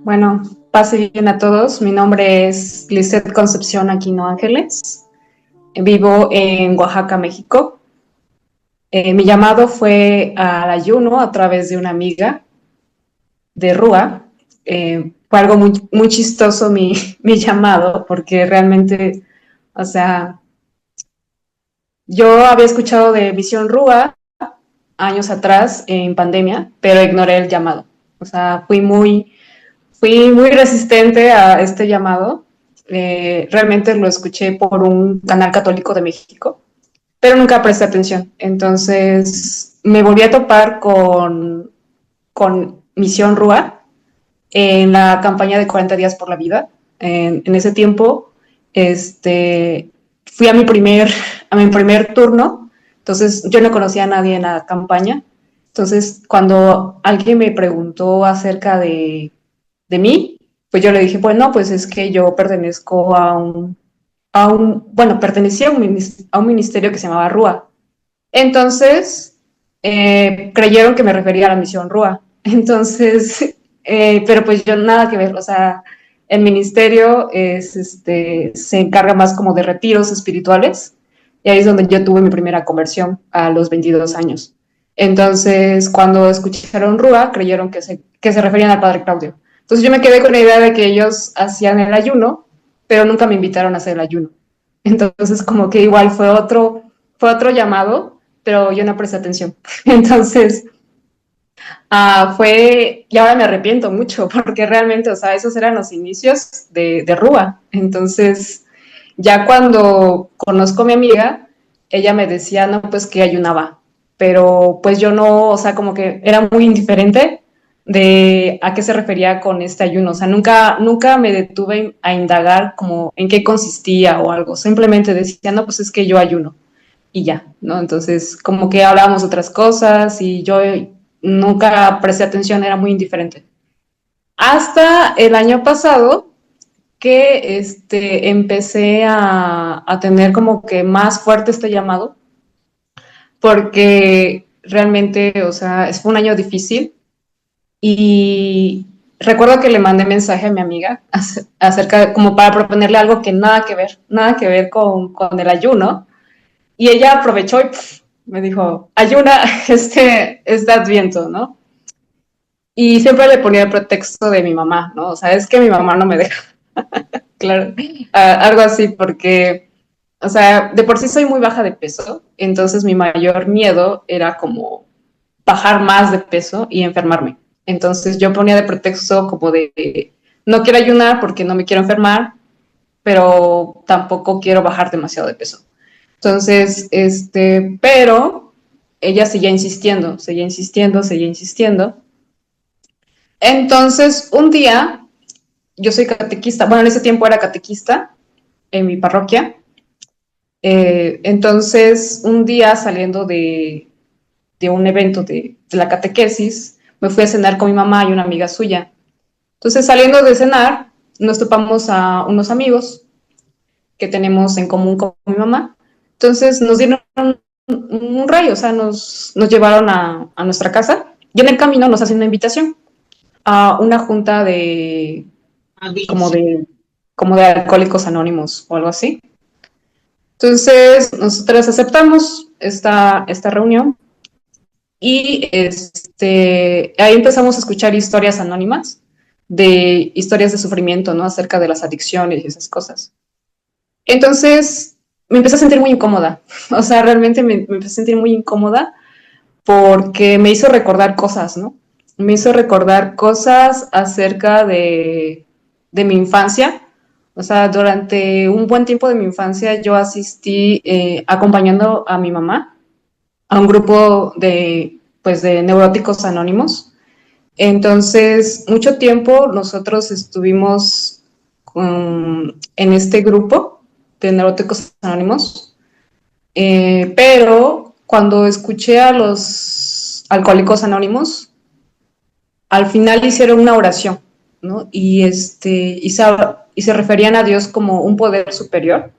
Bueno, pase bien a todos. Mi nombre es Lisette Concepción Aquino Ángeles. Vivo en Oaxaca, México. Mi llamado fue al ayuno a través de una amiga de Rúa. Fue algo muy chistoso mi llamado, porque realmente, o sea, yo había escuchado de Visión Rúa años atrás en pandemia, pero ignoré el llamado. O sea, fui muy resistente a este llamado. Realmente lo escuché por un canal católico de México, pero nunca presté atención. Entonces me volví a topar con Misión Rúa en la campaña de 40 días por la vida. En ese tiempo fui a mi primer turno, entonces yo no conocía a nadie en la campaña. Entonces, cuando alguien me preguntó acerca de mí, pues yo le dije, bueno, pues es que yo pertenezco bueno, pertenecía a un ministerio que se llamaba RUA. Entonces, creyeron que me refería a la misión RUA. Entonces, pero pues yo nada que ver, o sea, el ministerio se encarga más como de retiros espirituales, y ahí es donde yo tuve mi primera conversión a los 22 años. Entonces, cuando escucharon RUA, creyeron que se referían al Padre Claudio. Entonces yo me quedé con la idea de que ellos hacían el ayuno, pero nunca me invitaron a hacer el ayuno. Entonces, como que igual fue otro llamado, pero yo no presté atención. Entonces, y ahora me arrepiento mucho, porque realmente, o sea, esos eran los inicios de Rúa. Entonces, ya cuando conozco a mi amiga, ella me decía, no, pues que ayunaba, pero pues yo no, o sea, como que era muy indiferente de a qué se refería con este ayuno. O sea, nunca me detuve a indagar como en qué consistía o algo. Simplemente decía, no, pues es que yo ayuno y ya, ¿no? Entonces, como que hablábamos de otras cosas y yo nunca presté atención, era muy indiferente. Hasta el año pasado que empecé a tener como que más fuerte este llamado, porque realmente, o sea, fue un año difícil y recuerdo que le mandé mensaje a mi amiga acerca, como para proponerle algo que nada que ver con el ayuno. Y ella aprovechó y me dijo, ayuna este adviento, ¿no? Y siempre le ponía el pretexto de mi mamá, ¿no? O sea, es que mi mamá no me deja, claro, algo así, porque, o sea, de por sí soy muy baja de peso, entonces mi mayor miedo era como bajar más de peso y enfermarme. Entonces yo ponía de pretexto como de, no quiero ayunar porque no me quiero enfermar, pero tampoco quiero bajar demasiado de peso. Entonces, pero ella seguía insistiendo, seguía insistiendo, seguía insistiendo. Entonces, un día, yo soy catequista, bueno, en ese tiempo era catequista en mi parroquia. Entonces, un día saliendo de un evento de la catequesis, me fui a cenar con mi mamá y una amiga suya. Entonces, saliendo de cenar, nos topamos a unos amigos que tenemos en común con mi mamá. Entonces, nos dieron un rayo, o sea, nos llevaron a nuestra casa y en el camino nos hacen una invitación a una junta como de, como de alcohólicos anónimos o algo así. Entonces, nosotros aceptamos esta reunión y ahí empezamos a escuchar historias anónimas de historias de sufrimiento, ¿no? Acerca de las adicciones y esas cosas. Entonces, me empecé a sentir muy incómoda. O sea, realmente me empecé a sentir muy incómoda porque me hizo recordar cosas, ¿no? Me hizo recordar cosas acerca de mi infancia. O sea, durante un buen tiempo de mi infancia yo asistí acompañando a mi mamá a un grupo pues, de neuróticos anónimos. Entonces, mucho tiempo nosotros estuvimos en este grupo de neuróticos anónimos, pero cuando escuché a los alcohólicos anónimos, al final hicieron una oración, ¿no? Y se referían a Dios como un poder superior.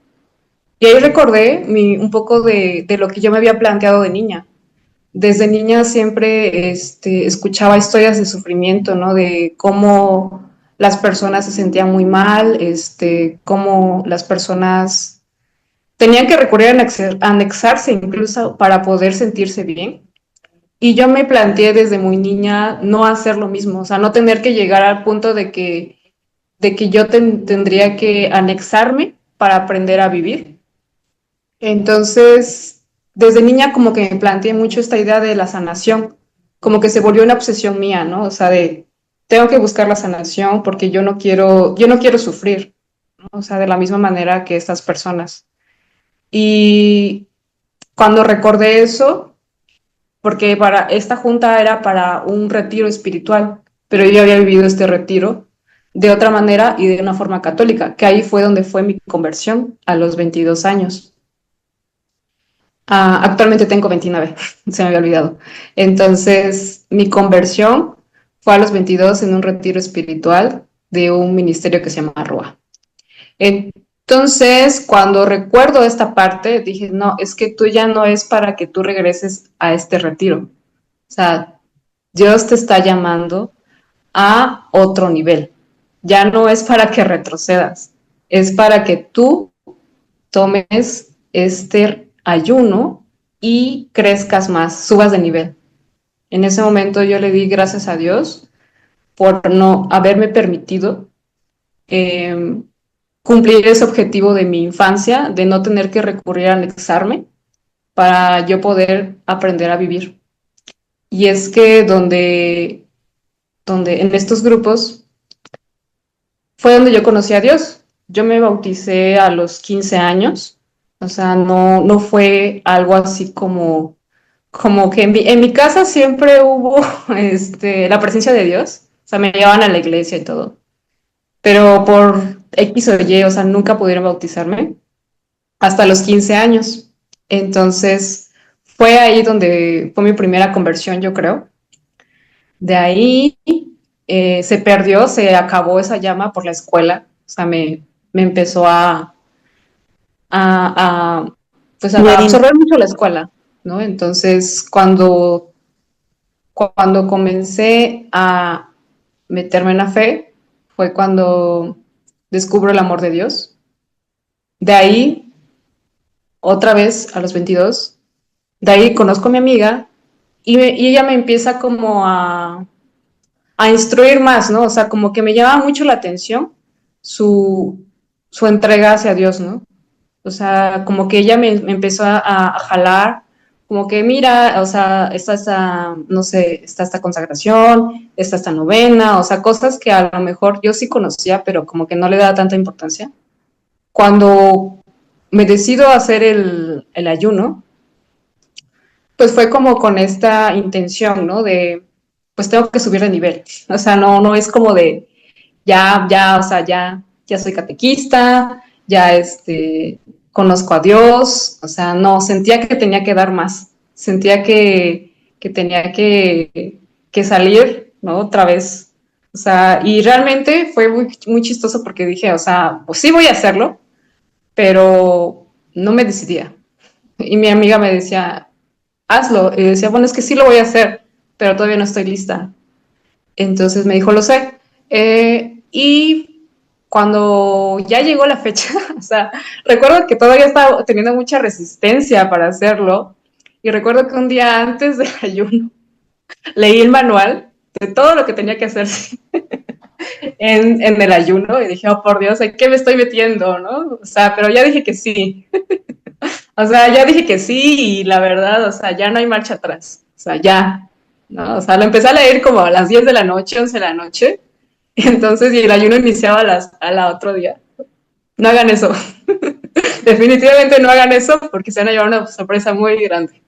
Y ahí recordé un poco de lo que yo me había planteado de niña. Desde niña siempre escuchaba historias de sufrimiento, ¿no? De cómo las personas se sentían muy mal, cómo las personas tenían que recurrir a anexarse incluso para poder sentirse bien. Y yo me planteé desde muy niña no hacer lo mismo, o sea, no tener que llegar al punto de que yo tendría que anexarme para aprender a vivir. Entonces, desde niña como que me planteé mucho esta idea de la sanación, como que se volvió una obsesión mía, ¿no? O sea, de tengo que buscar la sanación porque yo no quiero sufrir, ¿no? O sea, de la misma manera que estas personas. Y cuando recordé eso, porque para esta junta era para un retiro espiritual, pero yo había vivido este retiro de otra manera y de una forma católica, que ahí fue donde fue mi conversión a los 22 años. Actualmente tengo 29, se me había olvidado. Entonces, mi conversión fue a los 22 en un retiro espiritual de un ministerio que se llama Rúa. Entonces, cuando recuerdo esta parte, dije, no, es que tú ya no es para que tú regreses a este retiro. O sea, Dios te está llamando a otro nivel. Ya no es para que retrocedas, es para que tú tomes este ayuno y crezcas más, subas de nivel. En ese momento yo le di gracias a Dios por no haberme permitido eh, cumplir ese objetivo de mi infancia, de no tener que recurrir a anexarme para yo poder aprender a vivir. Y es que donde en estos grupos fue donde yo conocí a Dios. Yo me bauticé a los 15 años, o sea, no fue algo así como que en mi casa siempre hubo la presencia de Dios, o sea, me llevaban a la iglesia y todo, pero por X o Y, o sea, nunca pudieron bautizarme hasta los 15 años. Entonces, fue ahí donde fue mi primera conversión, yo creo. De ahí se perdió, se acabó esa llama por la escuela, o sea, me empezó a, pues a Marín, absorber mucho la escuela, ¿no? Entonces, cuando comencé a meterme en la fe, fue cuando descubro el amor de Dios. De ahí, otra vez, a los 22, de ahí conozco a mi amiga y ella me empieza como a instruir más, ¿no? O sea, como que me llama mucho la atención su, su entrega hacia Dios, ¿no? O sea, como que ella me empezó a jalar, como que mira, o sea, está esta, no sé, está esta consagración, está esta novena, o sea, cosas que a lo mejor yo sí conocía, pero como que no le daba tanta importancia. Cuando me decido a hacer el ayuno, pues fue como con esta intención, ¿no? De, pues tengo que subir de nivel. O sea, no es como de, o sea, ya soy catequista, ya conozco a Dios, o sea, no, sentía que tenía que dar más, sentía que tenía que salir, ¿no? Otra vez. O sea, y realmente fue muy chistoso porque dije, o sea, pues sí voy a hacerlo, pero no me decidía. Y mi amiga me decía, hazlo. Y decía, bueno, es que sí lo voy a hacer, pero todavía no estoy lista. Entonces me dijo, lo sé. Y cuando ya llegó la fecha, o sea, recuerdo que todavía estaba teniendo mucha resistencia para hacerlo. Y recuerdo que un día antes del ayuno leí el manual de todo lo que tenía que hacer en el ayuno y dije, oh por Dios, ¿en qué me estoy metiendo? ¿No? O sea, pero ya dije que sí. O sea, ya dije que sí y la verdad, o sea, ya no hay marcha atrás. O sea, ya. ¿No? O sea, lo empecé a leer como a las 10 de la noche, 11 de la noche. Y entonces, y el ayuno iniciaba a la otro día. No hagan eso. Definitivamente no hagan eso porque se van a llevar una sorpresa muy grande.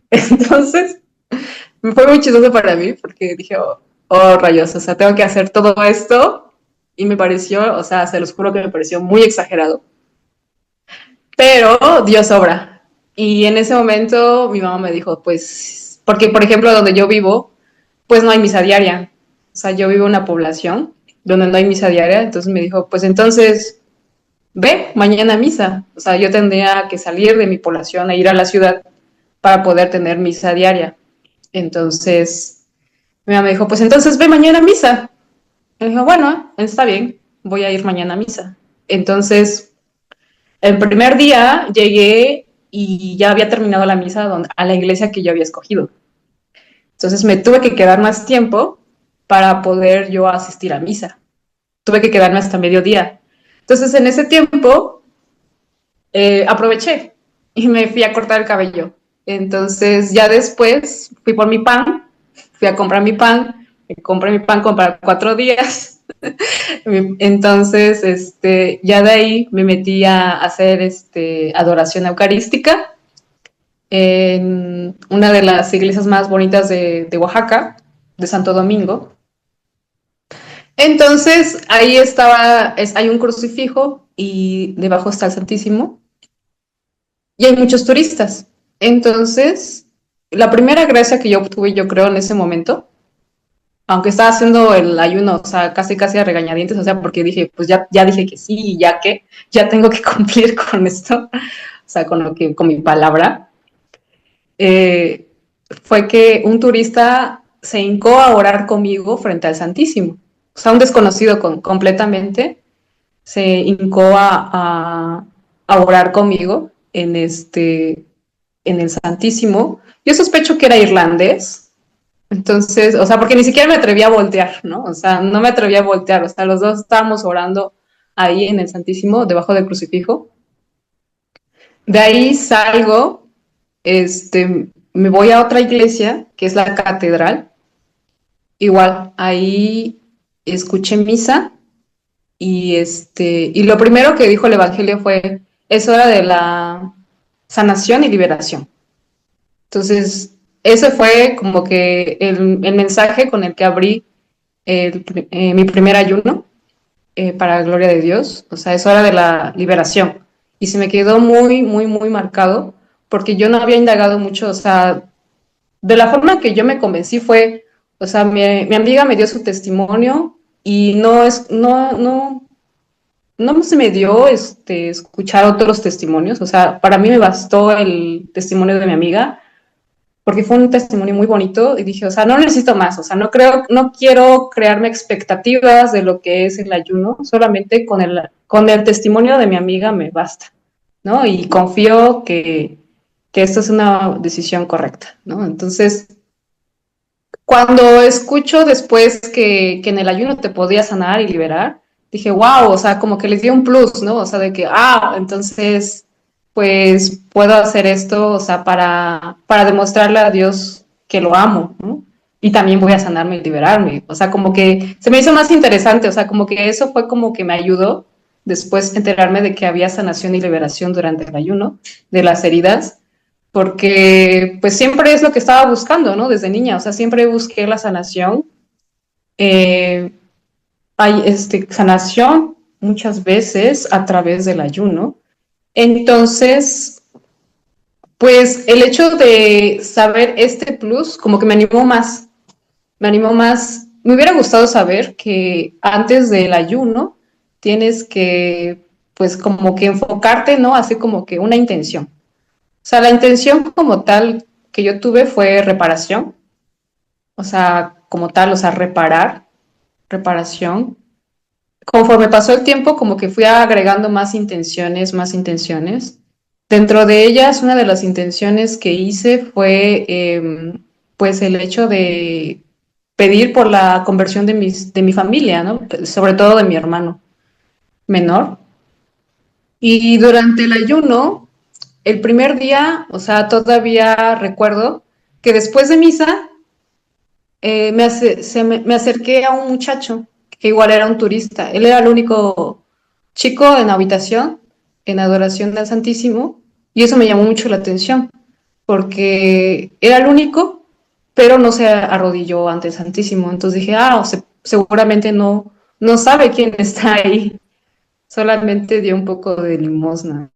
Entonces, fue muy chistoso para mí porque dije, oh, rayos, o sea, tengo que hacer todo esto. Y me pareció, o sea, se los juro que me pareció muy exagerado. Pero Dios obra. Y en ese momento mi mamá me dijo, pues, porque por ejemplo donde yo vivo, pues no hay misa diaria. O sea, yo vivo en una población donde no hay misa diaria, entonces me dijo, pues entonces ve mañana a misa. O sea, yo tendría que salir de mi población e ir a la ciudad para poder tener misa diaria. Entonces mi mamá me dijo, pues entonces ve mañana a misa. Y dijo, bueno, está bien, voy a ir mañana a misa. Entonces, el primer día llegué y ya había terminado la misa a la iglesia que yo había escogido. Entonces me tuve que quedar más tiempo para poder yo asistir a misa. Tuve que quedarme hasta mediodía. Entonces en ese tiempo aproveché y me fui a cortar el cabello. Entonces ya después fui por mi pan, fui a comprar mi pan, compré mi pan como para 4 días. Entonces, ya de ahí me metí a hacer adoración eucarística en una de las iglesias más bonitas de Oaxaca, de Santo Domingo. Entonces, ahí estaba, hay un crucifijo y debajo está el Santísimo y hay muchos turistas. Entonces, la primera gracia que yo obtuve, yo creo, en ese momento, aunque estaba haciendo el ayuno, o sea, casi casi a regañadientes, o sea, porque dije, pues ya dije que sí, ya que, ya tengo que cumplir con esto, o sea, con mi palabra, eh, fue que un turista se hincó a orar conmigo frente al Santísimo. O sea, un desconocido completamente se hincó a orar conmigo en el Santísimo. Yo sospecho que era irlandés, entonces, o sea, porque ni siquiera me atreví a voltear, ¿no? O sea, no me atreví a voltear, o sea, los dos estábamos orando ahí en el Santísimo, debajo del crucifijo. De ahí salgo, me voy a otra iglesia, que es la catedral. Igual, ahí escuché misa y lo primero que dijo el Evangelio fue, es hora de la sanación y liberación. Entonces, ese fue como que el mensaje con el que abrí mi primer ayuno para la gloria de Dios. O sea, es hora de la liberación. Y se me quedó muy, muy, muy marcado porque yo no había indagado mucho, o sea, de la forma que yo me convencí fue, o sea, mi amiga me dio su testimonio y no se me dio escuchar otros testimonios, o sea, para mí me bastó el testimonio de mi amiga porque fue un testimonio muy bonito y dije, o sea, no necesito más, o sea, no quiero crearme expectativas de lo que es el ayuno, solamente con el testimonio de mi amiga me basta, ¿no? Y confío que esto es una decisión correcta, ¿no? Entonces, cuando escucho después que en el ayuno te podía sanar y liberar, dije, wow, o sea, como que les dio un plus, ¿no? O sea, de que, entonces, pues puedo hacer esto, o sea, para demostrarle a Dios que lo amo, ¿no? Y también voy a sanarme y liberarme. O sea, como que se me hizo más interesante, o sea, como que eso fue como que me ayudó después enterarme de que había sanación y liberación durante el ayuno de las heridas porque pues siempre es lo que estaba buscando, ¿no? Desde niña, o sea, siempre busqué la sanación. Eh, hay sanación muchas veces a través del ayuno. Entonces, pues el hecho de saber este plus como que me animó más. Me hubiera gustado saber que antes del ayuno tienes que, pues como que enfocarte, ¿no? Así como que una intención. O sea, la intención como tal que yo tuve fue reparación, o sea, como tal, o sea, reparación. Conforme pasó el tiempo, como que fui agregando más intenciones, más intenciones. Dentro de ellas, una de las intenciones que hice fue, pues, el hecho de pedir por la conversión de mi familia, ¿no? Sobre todo de mi hermano menor. Y durante el ayuno, el primer día, o sea, todavía recuerdo que después de misa me acerqué a un muchacho que igual era un turista. Él era el único chico en la habitación, en adoración al Santísimo, y eso me llamó mucho la atención, porque era el único, pero no se arrodilló ante el Santísimo. Entonces dije, seguramente no sabe quién está ahí, solamente dio un poco de limosna.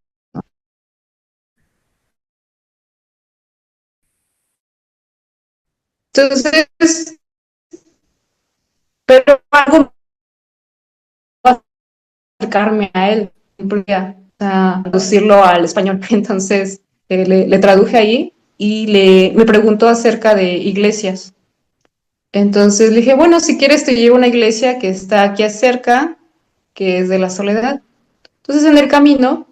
Entonces, pero algo acercarme a él, a traducirlo al español. Entonces le traduje ahí y me preguntó acerca de iglesias. Entonces le dije, bueno, si quieres te llevo a una iglesia que está aquí cerca, que es de la Soledad. Entonces en el camino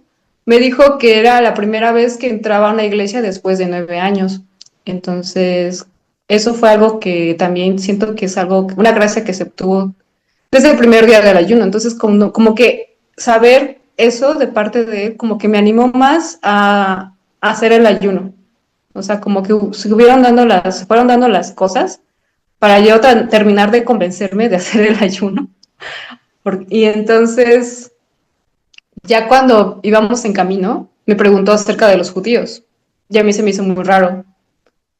me dijo que era la primera vez que entraba a una iglesia después de 9 años. Entonces eso fue algo que también siento que es algo, una gracia que se obtuvo desde el primer día del ayuno. Entonces como que saber eso de parte de él, como que me animó más a hacer el ayuno. O sea, como que fueron dando las cosas para yo terminar de convencerme de hacer el ayuno. Y entonces, ya cuando íbamos en camino, me preguntó acerca de los judíos. Y a mí se me hizo muy raro,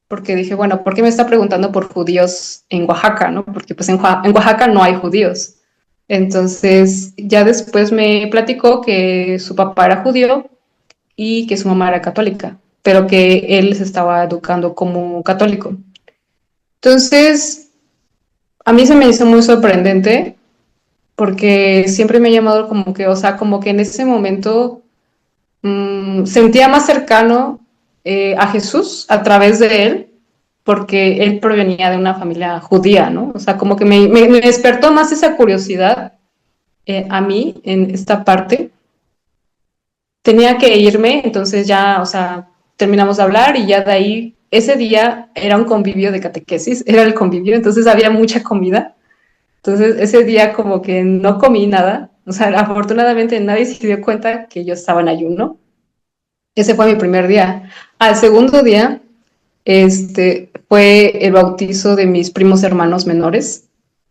porque dije, bueno, ¿por qué me está preguntando por judíos en Oaxaca, no? Porque pues en Oaxaca no hay judíos. Entonces, ya después me platicó que su papá era judío y que su mamá era católica, pero que él se estaba educando como católico. Entonces, a mí se me hizo muy sorprendente porque siempre me ha llamado como que, o sea, como que en ese momento sentía más cercano a Jesús a través de él, porque él provenía de una familia judía, ¿no? O sea, como que me despertó más esa curiosidad a mí en esta parte. Tenía que irme, entonces ya, o sea, terminamos de hablar y ya de ahí, ese día era un convivio de catequesis, era el convivio, entonces había mucha comida. Entonces ese día como que no comí nada, o sea, afortunadamente nadie se dio cuenta que yo estaba en ayuno. Ese fue mi primer día. Al segundo día, fue el bautizo de mis primos hermanos menores,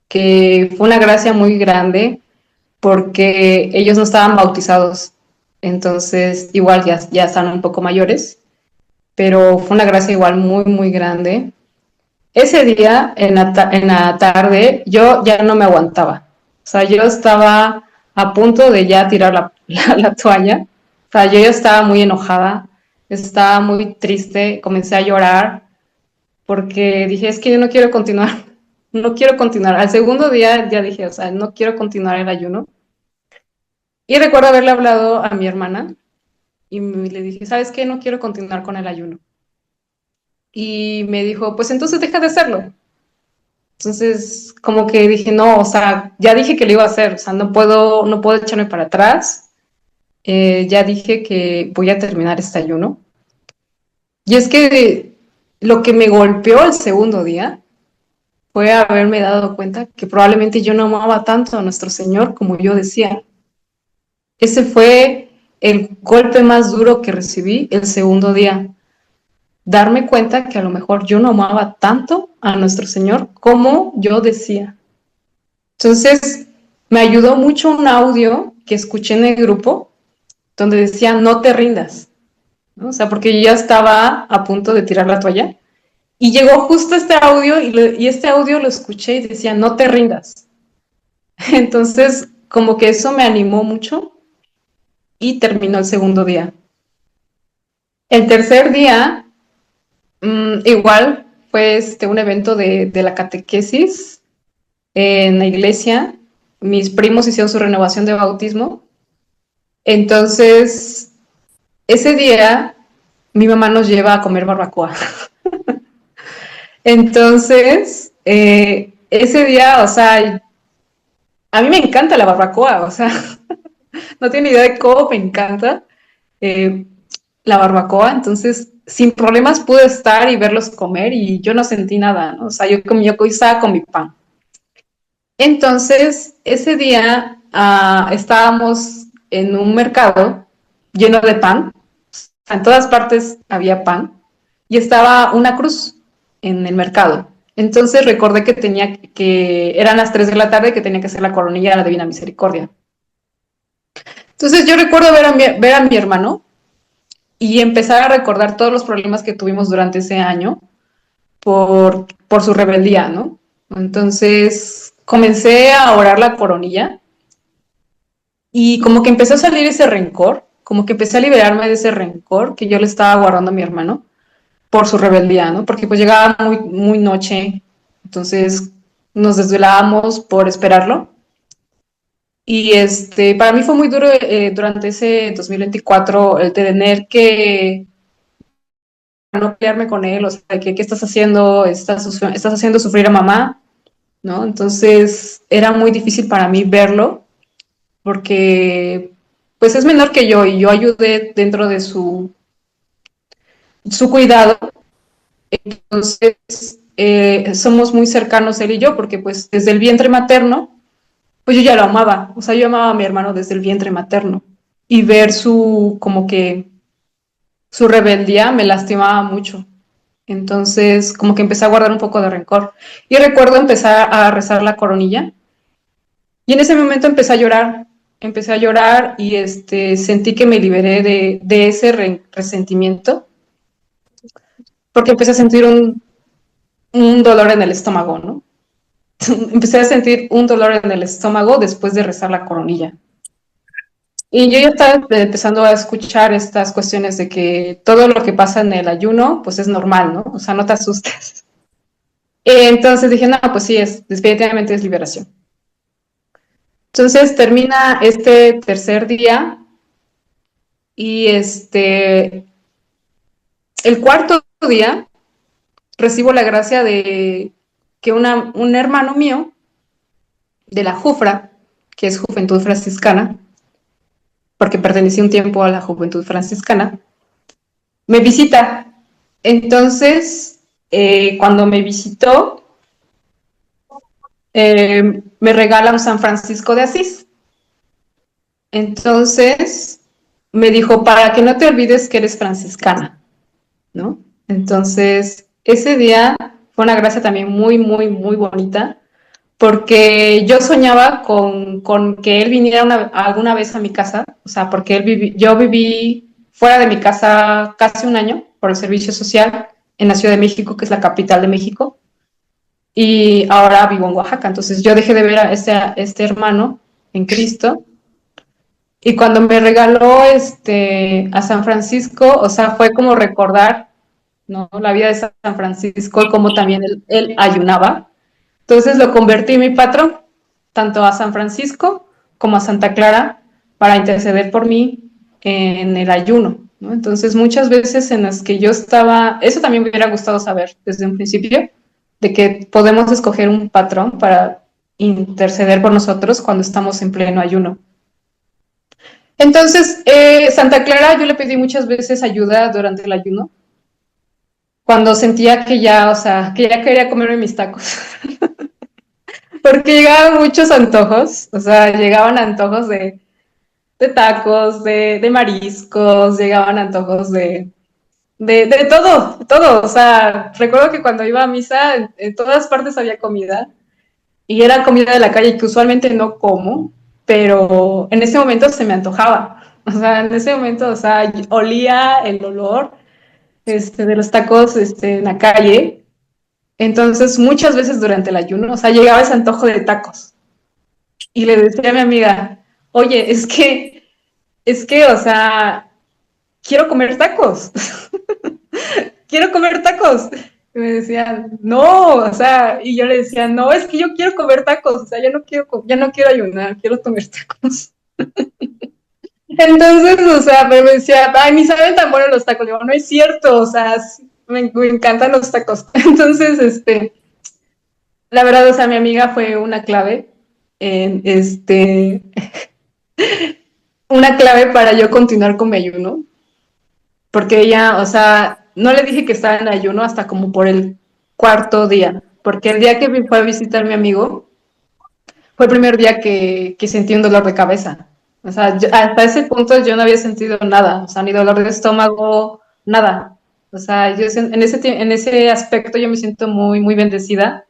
que fue una gracia muy grande porque ellos no estaban bautizados, entonces igual ya están un poco mayores, pero fue una gracia igual muy, muy grande. Ese día, en la tarde, yo ya no me aguantaba. O sea, yo estaba a punto de ya tirar la toalla. O sea, yo ya estaba muy enojada, estaba muy triste, comencé a llorar porque dije, es que yo no quiero continuar, no quiero continuar. Al segundo día ya dije, o sea, no quiero continuar el ayuno. Y recuerdo haberle hablado a mi hermana y le dije, ¿sabes qué? No quiero continuar con el ayuno. Y me dijo, pues entonces deja de hacerlo. Entonces, como que dije, no, o sea, ya dije que lo iba a hacer, o sea, no puedo echarme para atrás. Ya dije que voy a terminar este ayuno. Y es que lo que me golpeó el segundo día fue haberme dado cuenta que probablemente yo no amaba tanto a nuestro Señor como yo decía. Ese fue el golpe más duro que recibí el segundo día. Darme cuenta que a lo mejor yo no amaba tanto a nuestro Señor como yo decía. Entonces, me ayudó mucho un audio que escuché en el grupo donde decía, no te rindas, ¿no? O sea, porque yo ya estaba a punto de tirar la toalla y llegó justo este audio y este audio lo escuché y decía, no te rindas. Entonces, como que eso me animó mucho y terminó el segundo día. El tercer día, igual, fue un evento de la catequesis en la iglesia. Mis primos hicieron su renovación de bautismo. Entonces, ese día mi mamá nos lleva a comer barbacoa. Entonces, ese día, o sea, a mí me encanta la barbacoa, o sea, no tiene idea de cómo me encanta eh, la barbacoa. Entonces, sin problemas pude estar y verlos comer y yo no sentí nada, ¿no? O sea, yo estaba con mi pan. Entonces, ese día estábamos en un mercado lleno de pan, en todas partes había pan y estaba una cruz en el mercado. Entonces recordé que eran las 3 de la tarde que tenía que hacer la coronilla de la Divina Misericordia. Entonces yo recuerdo ver a mi hermano y empezar a recordar todos los problemas que tuvimos durante ese año por su rebeldía, ¿no? Entonces comencé a orar la coronilla y como que empezó a salir ese rencor, como que empecé a liberarme de ese rencor que yo le estaba guardando a mi hermano por su rebeldía, ¿no? Porque pues llegaba muy, muy noche, entonces nos desvelábamos por esperarlo. Y para mí fue muy duro durante ese 2024 el tener que no pelearme con él, o sea, ¿qué estás haciendo? Estás haciendo sufrir a mamá, ¿no? Entonces era muy difícil para mí verlo porque pues es menor que yo y yo ayudé dentro de su cuidado. Entonces somos muy cercanos él y yo porque pues desde el vientre materno, pues yo ya lo amaba, o sea, yo amaba a mi hermano desde el vientre materno y ver como que su rebeldía me lastimaba mucho. Entonces, como que empecé a guardar un poco de rencor. Y recuerdo empezar a rezar la coronilla. Y en ese momento empecé a llorar y sentí que me liberé de ese resentimiento, porque empecé a sentir un dolor en el estómago, ¿no? Empecé a sentir un dolor en el estómago después de rezar la coronilla. Y yo ya estaba empezando a escuchar estas cuestiones de que todo lo que pasa en el ayuno, pues es normal, ¿no? O sea, no te asustes. Entonces dije, no, pues sí, definitivamente es liberación. Entonces termina este tercer día y el cuarto día recibo la gracia de que un hermano mío de la Jufra, que es Juventud Franciscana, porque pertenecí un tiempo a la Juventud Franciscana, me visita. Entonces, cuando me visitó, me regala un San Francisco de Asís. Entonces, me dijo, para que no te olvides que eres franciscana, ¿no? Entonces, ese día fue una gracia también muy, muy, muy bonita, porque yo soñaba con que él viniera alguna vez a mi casa, o sea, porque yo viví fuera de mi casa casi un año por el servicio social en la Ciudad de México, que es la capital de México, y ahora vivo en Oaxaca. Entonces yo dejé de ver a este hermano en Cristo. Y cuando me regaló a San Francisco, o sea, fue como recordar, ¿no? La vida de San Francisco y cómo también él ayunaba. Entonces lo convertí en mi patrón, tanto a San Francisco como a Santa Clara, para interceder por mí en el ayuno, ¿no? Entonces muchas veces en las que yo estaba, eso también me hubiera gustado saber desde un principio, de que podemos escoger un patrón para interceder por nosotros cuando estamos en pleno ayuno. Entonces, Santa Clara, yo le pedí muchas veces ayuda durante el ayuno, cuando sentía que ya, o sea, que ya quería comerme mis tacos. Porque llegaban muchos antojos, o sea, llegaban antojos de tacos, de mariscos, llegaban antojos de todo, todo. O sea, recuerdo que cuando iba a misa, en todas partes había comida y era comida de la calle que usualmente no como, pero en ese momento se me antojaba. O sea, en ese momento, o sea, olía el olor de los tacos en la calle. Entonces, muchas veces durante el ayuno, o sea, llegaba ese antojo de tacos. Y le decía a mi amiga, oye, o sea, quiero comer tacos, quiero comer tacos. Y me decían, no, o sea, y yo le decía, no, es que yo quiero comer tacos, o sea, ya no quiero ayunar, quiero comer tacos. Entonces, o sea, me decía, ay, ni saben tan buenos los tacos. Digo, no es cierto, o sea, me encantan los tacos. Entonces, la verdad, o sea, mi amiga fue una clave en una clave para yo continuar con mi ayuno, porque ella, o sea, no le dije que estaba en ayuno hasta como por el cuarto día, porque el día que me fue a visitar mi amigo fue el primer día que sentí un dolor de cabeza. O sea, hasta ese punto yo no había sentido nada, o sea, ni dolor de estómago, nada. O sea, en ese aspecto yo me siento muy, muy bendecida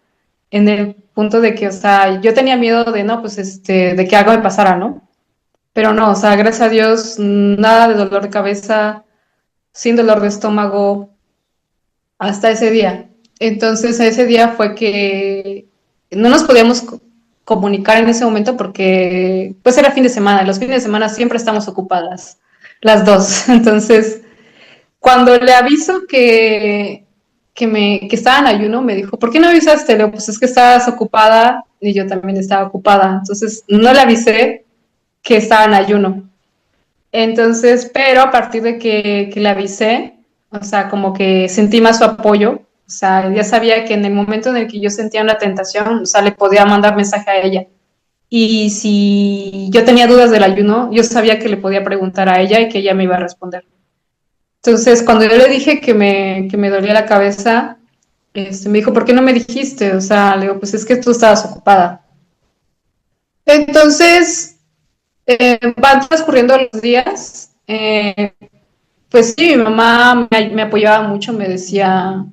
en el punto de que, o sea, yo tenía miedo de, no, pues, de que algo me pasara, ¿no? Pero no, o sea, gracias a Dios, nada de dolor de cabeza, sin dolor de estómago, hasta ese día. Entonces, ese día fue que no nos podíamos comunicar en ese momento porque, pues, era fin de semana. Los fines de semana siempre estamos ocupadas, las dos. Entonces, cuando le aviso que estaba en ayuno, me dijo, ¿por qué no avisaste? Le digo, pues es que estabas ocupada y yo también estaba ocupada. Entonces, no le avisé que estaba en ayuno. Entonces, pero a partir de que le avisé, O sea, como que sentí más su apoyo. O sea, ya sabía que en el momento en el que yo sentía una tentación, o sea, le podía mandar mensaje a ella. Y si yo tenía dudas del ayuno, yo sabía que le podía preguntar a ella y que ella me iba a responder. Entonces, cuando yo le dije que me dolía la cabeza, me dijo, ¿por qué no me dijiste? O sea, le digo, pues es que tú estabas ocupada. Entonces, van transcurriendo los días. Pues sí, mi mamá me apoyaba mucho, me decía,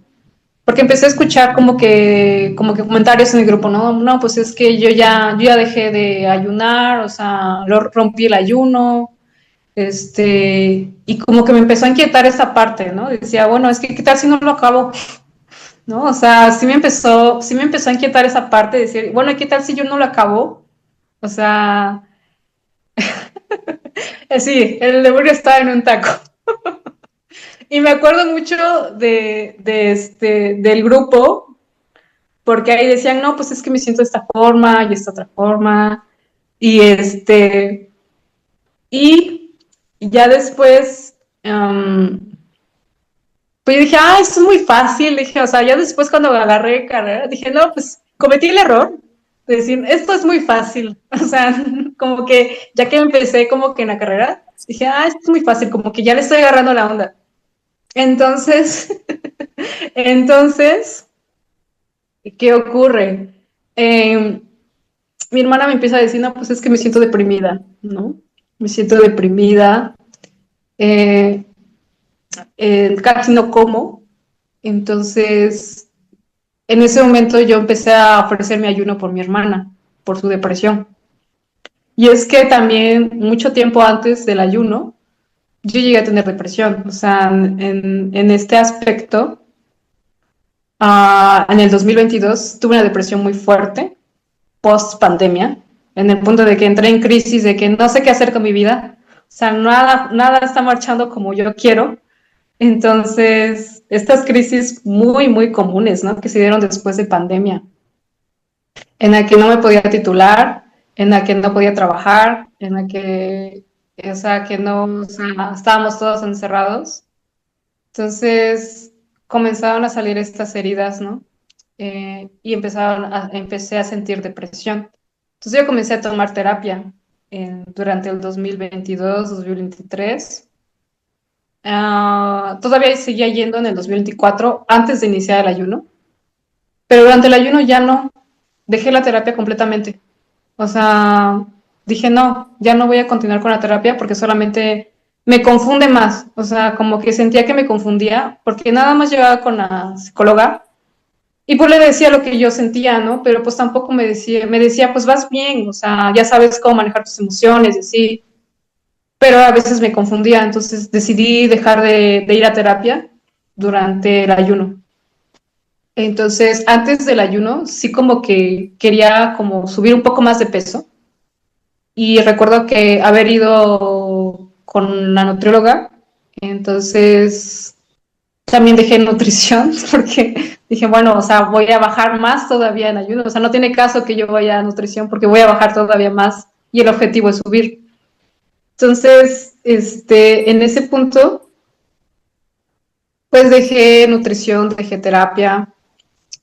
porque empecé a escuchar como que comentarios en el grupo, no, no, pues es que yo ya dejé de ayunar, o sea, rompí el ayuno, y como que me empezó a inquietar esa parte, ¿no? Decía, bueno, es que qué tal si no lo acabo, ¿no? O sea, sí me empezó a inquietar esa parte, de decir, bueno, ¿qué tal si yo no lo acabo? O sea, sí, el demonio estaba en un taco. Y me acuerdo mucho del grupo, porque ahí decían, no, pues es que me siento de esta forma y esta otra forma. Y y ya después, pues yo dije, ah, esto es muy fácil. Dije, o sea, ya después cuando agarré carrera, dije, no, pues cometí el error de decir, esto es muy fácil. O sea, como que ya que empecé como que en la carrera, dije, ah, esto es muy fácil, como que ya le estoy agarrando la onda. Entonces, entonces, ¿qué ocurre? Eh, Mi hermana me empieza a decir, no, pues es que me siento deprimida, ¿no? Me siento deprimida, eh, casi no como. Entonces, en ese momento yo empecé a ofrecer mi ayuno por mi hermana, por su depresión. Y es que también mucho tiempo antes del ayuno, yo llegué a tener depresión. O sea, en este aspecto, en el 2022 tuve una depresión muy fuerte, post pandemia, en el punto de que entré en crisis, de que no sé qué hacer con mi vida. O sea, nada está marchando como yo quiero. Entonces, estas crisis muy comunes, ¿no? Que se dieron después de pandemia, en la que no me podía titular, en la que no podía trabajar, en la que, o sea, que no, o sea, estábamos todos encerrados. Entonces, comenzaron a salir estas heridas, ¿no? Y empecé a sentir depresión. Entonces yo comencé a tomar terapia durante el 2022, 2023. Todavía seguía yendo en el 2024, antes de iniciar el ayuno, pero durante el ayuno ya no, dejé la terapia completamente. O sea, dije, no, ya no voy a continuar con la terapia porque solamente me confunde más. O sea, como que sentía que me confundía porque nada más llegaba con la psicóloga y pues le decía lo que yo sentía, ¿no? Pero pues tampoco me decía, pues vas bien, o sea, ya sabes cómo manejar tus emociones y así. Pero a veces me confundía, entonces decidí dejar de ir a terapia durante el ayuno. Entonces, antes del ayuno, sí como que quería como subir un poco más de peso. Y recuerdo que haber ido con la nutrióloga, entonces también dejé nutrición porque dije, bueno, o sea, voy a bajar más todavía en ayuno. O sea, no tiene caso que yo vaya a nutrición porque voy a bajar todavía más y el objetivo es subir. Entonces, en ese punto, pues dejé nutrición, dejé terapia.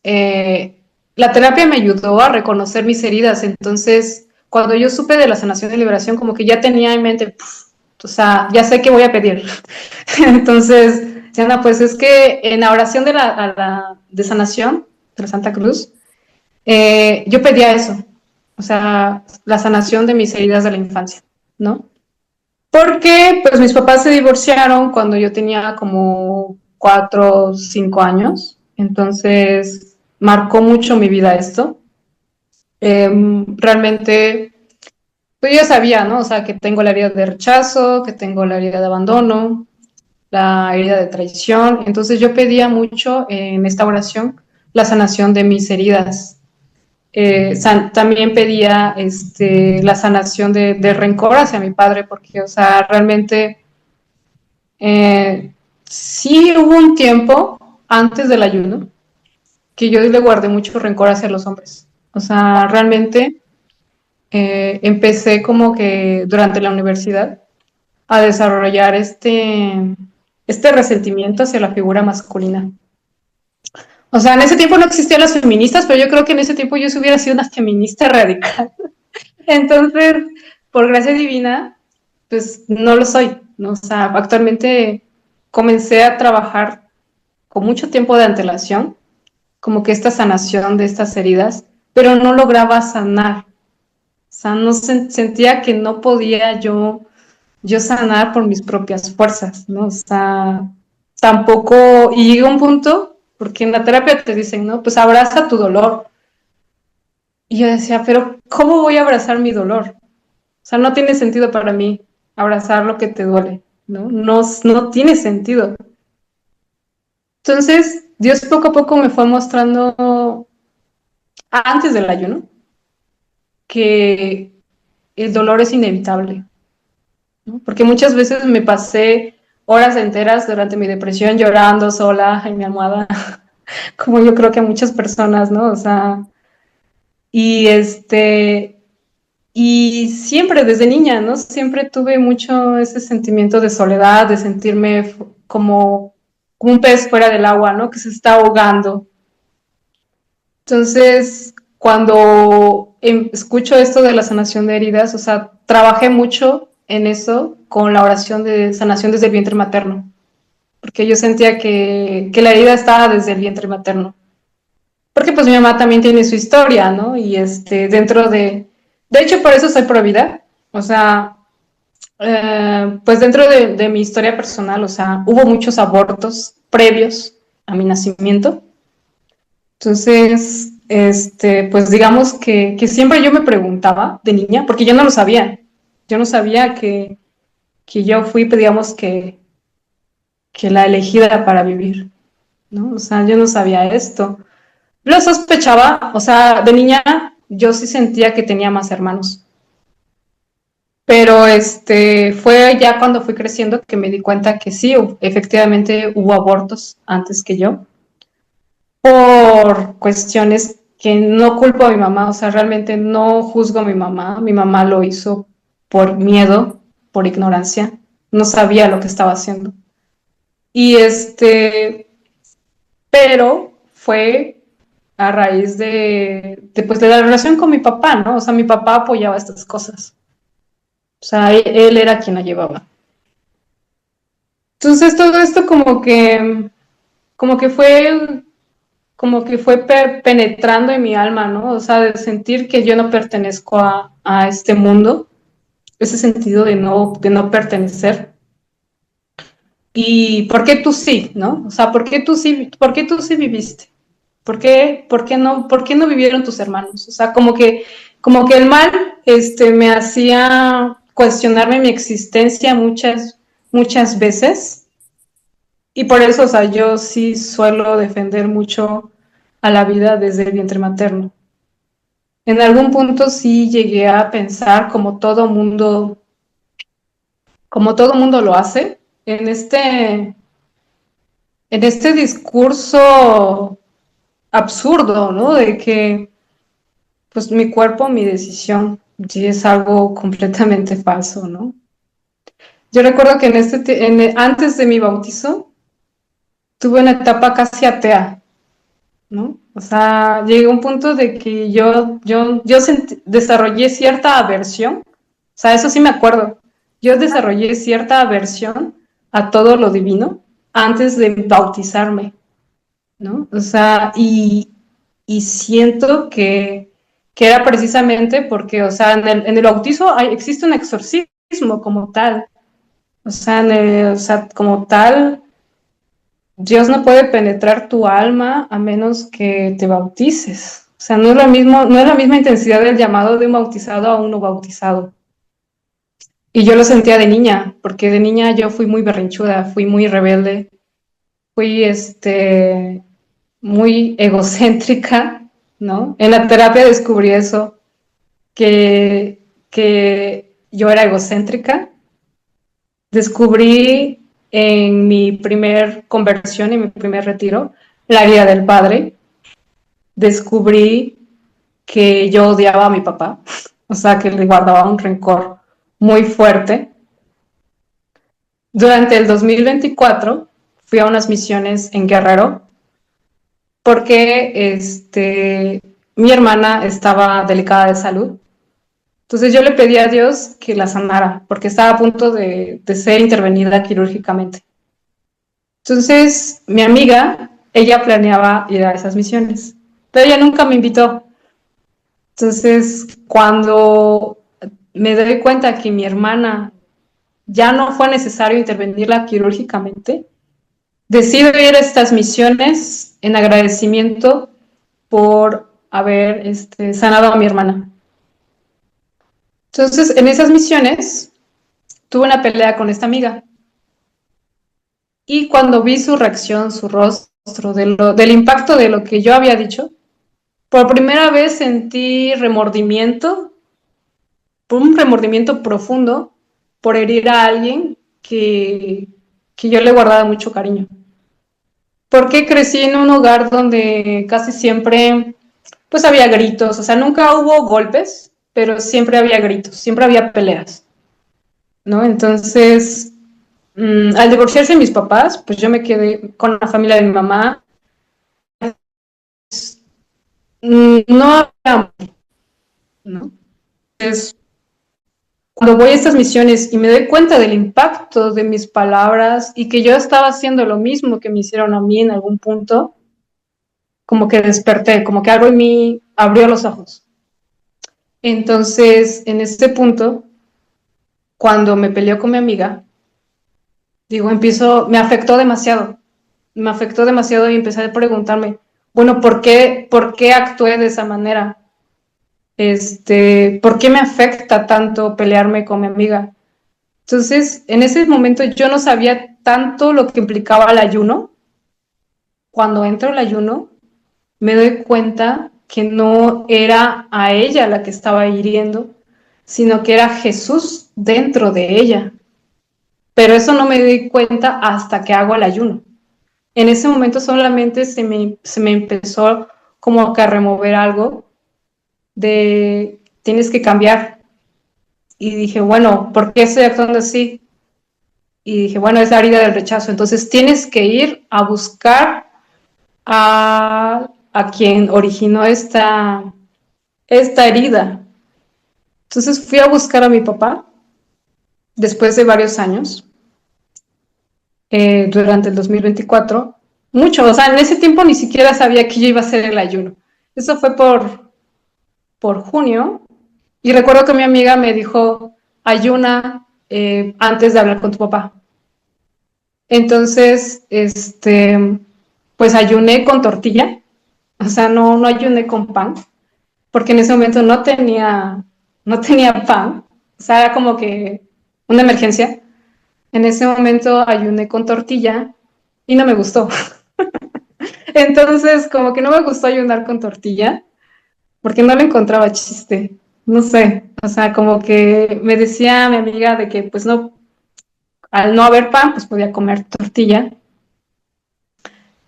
Eh, la terapia me ayudó a reconocer mis heridas. Entonces, cuando yo supe de la sanación y liberación, como que ya tenía en mente, o sea, ya sé qué voy a pedir. Entonces, Diana, pues es que en la oración de sanación de la Santa Cruz, yo pedía eso, o sea, la sanación de mis heridas de la infancia, ¿no? Porque pues mis papás se divorciaron cuando yo tenía como 4 o 5 años, entonces marcó mucho mi vida esto. Realmente, pues yo ya sabía, ¿no? O sea, que tengo la herida de rechazo, que tengo la herida de abandono, la herida de traición. Entonces yo pedía mucho en esta oración la sanación de mis heridas. También pedía la sanación de rencor hacia mi padre, porque, o sea, realmente sí hubo un tiempo antes del ayuno que yo le guardé mucho rencor hacia los hombres. O sea, realmente empecé como que durante la universidad a desarrollar este resentimiento hacia la figura masculina. O sea, en ese tiempo no existían las feministas, pero yo creo que en ese tiempo yo hubiera sido una feminista radical. Entonces, por gracia divina, pues no lo soy, ¿no? O sea, actualmente comencé a trabajar con mucho tiempo de antelación, como que esta sanación de estas heridas, pero no lograba sanar. O sea, no sentía que no podía yo sanar por mis propias fuerzas, ¿no? O sea, tampoco, y llega un punto, porque en la terapia te dicen, ¿no? Pues abraza tu dolor. Y yo decía, pero ¿cómo voy a abrazar mi dolor? O sea, no tiene sentido para mí abrazar lo que te duele, ¿no? No tiene sentido. Entonces, Dios poco a poco me fue mostrando, antes del ayuno, que el dolor es inevitable, ¿no? Porque muchas veces me pasé horas enteras durante mi depresión llorando sola en mi almohada, como yo creo que a muchas personas, ¿no? O sea, y y siempre desde niña, ¿no? Siempre tuve mucho ese sentimiento de soledad, de sentirme como un pez fuera del agua, ¿no? Que se está ahogando. Entonces, cuando escucho esto de la sanación de heridas, o sea, trabajé mucho en eso con la oración de sanación desde el vientre materno, porque yo sentía que la herida estaba desde el vientre materno. Porque pues mi mamá también tiene su historia, ¿no? Y dentro de hecho por eso soy pro vida, o sea, pues dentro de mi historia personal, o sea, hubo muchos abortos previos a mi nacimiento. Entonces, pues digamos que siempre yo me preguntaba de niña, porque yo no lo sabía. Yo no sabía que yo fui, pues, digamos, que la elegida para vivir, ¿no? O sea, yo no sabía esto. Lo sospechaba, o sea, de niña yo sí sentía que tenía más hermanos. Pero fue ya cuando fui creciendo que me di cuenta que sí, efectivamente hubo abortos antes que yo, por cuestiones que no culpo a mi mamá, o sea, realmente no juzgo a mi mamá lo hizo por miedo, por ignorancia, no sabía lo que estaba haciendo. Y pero fue a raíz pues, de la relación con mi papá, ¿no? O sea, mi papá apoyaba estas cosas, o sea, él era quien la llevaba. Entonces todo esto como que fue penetrando en mi alma, ¿no? O sea, de sentir que yo no pertenezco a este mundo, ese sentido de no pertenecer. ¿Y por qué tú sí, no? O sea, por qué tú sí viviste? Por qué no vivieron tus hermanos? O sea, como que el mal, me hacía cuestionarme mi existencia muchas veces. Y por eso, o sea, yo sí suelo defender mucho a la vida desde el vientre materno. En algún punto sí llegué a pensar como todo mundo lo hace, en este discurso absurdo, ¿no? De que, pues, mi cuerpo, mi decisión, sí es algo completamente falso, ¿no? Yo recuerdo que antes de mi bautizo, tuve una etapa casi atea, ¿no? O sea, llegué a un punto de que desarrollé cierta aversión, o sea, eso sí me acuerdo, yo desarrollé cierta aversión a todo lo divino antes de bautizarme, ¿no? O sea, y siento que era precisamente porque, o sea, en el bautizo existe un exorcismo como tal, o sea, o sea, como tal, Dios no puede penetrar tu alma a menos que te bautices. O sea, no es la misma intensidad del llamado de un bautizado a uno bautizado. Y yo lo sentía de niña, porque de niña yo fui muy berrinchuda, fui muy rebelde, fui muy egocéntrica, ¿no? En la terapia descubrí eso, que yo era egocéntrica. Descubrí en mi primer conversión, en mi primer retiro, la vida del padre. Descubrí que yo odiaba a mi papá, o sea, que le guardaba un rencor muy fuerte. Durante el 2024 fui a unas misiones en Guerrero porque mi hermana estaba delicada de salud. Entonces yo le pedí a Dios que la sanara porque estaba a punto de ser intervenida quirúrgicamente. Entonces mi amiga, ella planeaba ir a esas misiones, pero ella nunca me invitó. Entonces cuando me doy cuenta que mi hermana ya no fue necesario intervenirla quirúrgicamente, decido ir a estas misiones en agradecimiento por haber sanado a mi hermana. Entonces, en esas misiones, tuve una pelea con esta amiga. Y cuando vi su reacción, su rostro, del impacto de lo que yo había dicho, por primera vez sentí remordimiento, un remordimiento profundo por herir a alguien que yo le guardaba mucho cariño. Porque crecí en un hogar donde casi siempre pues había gritos, o sea, nunca hubo golpes, pero siempre había gritos, siempre había peleas, ¿no? Entonces, al divorciarse mis papás, pues yo me quedé con la familia de mi mamá. No había amor, ¿no? Entonces, cuando voy a estas misiones y me doy cuenta del impacto de mis palabras y que yo estaba haciendo lo mismo que me hicieron a mí en algún punto, como que desperté, como que algo en mí abrió los ojos. Entonces, en este punto, cuando me peleó con mi amiga, digo, me afectó demasiado y empecé a preguntarme, bueno, por qué actué de esa manera? ¿Por qué me afecta tanto pelearme con mi amiga? Entonces, en ese momento yo no sabía tanto lo que implicaba el ayuno. Cuando entro al ayuno, me doy cuenta que no era a ella la que estaba hiriendo, sino que era Jesús dentro de ella. Pero eso no me di cuenta hasta que hago el ayuno. En ese momento solamente se me empezó como que a remover algo de tienes que cambiar. Y dije, bueno, ¿por qué estoy actuando así? Y dije, bueno, es la herida del rechazo. Entonces tienes que ir a buscar a quien originó esta herida. Entonces fui a buscar a mi papá después de varios años, durante el 2024. Mucho, o sea, en ese tiempo ni siquiera sabía que yo iba a hacer el ayuno. Eso fue por junio. Y recuerdo que mi amiga me dijo, ayuna antes de hablar con tu papá. Entonces, pues ayuné con tortilla, o sea, no ayuné con pan, porque en ese momento no tenía pan, o sea, era como que una emergencia. En ese momento ayuné con tortilla y no me gustó. Entonces, como que no me gustó ayunar con tortilla, porque no le encontraba chiste, no sé, o sea, como que me decía mi amiga de que pues no, al no haber pan, pues podía comer tortilla.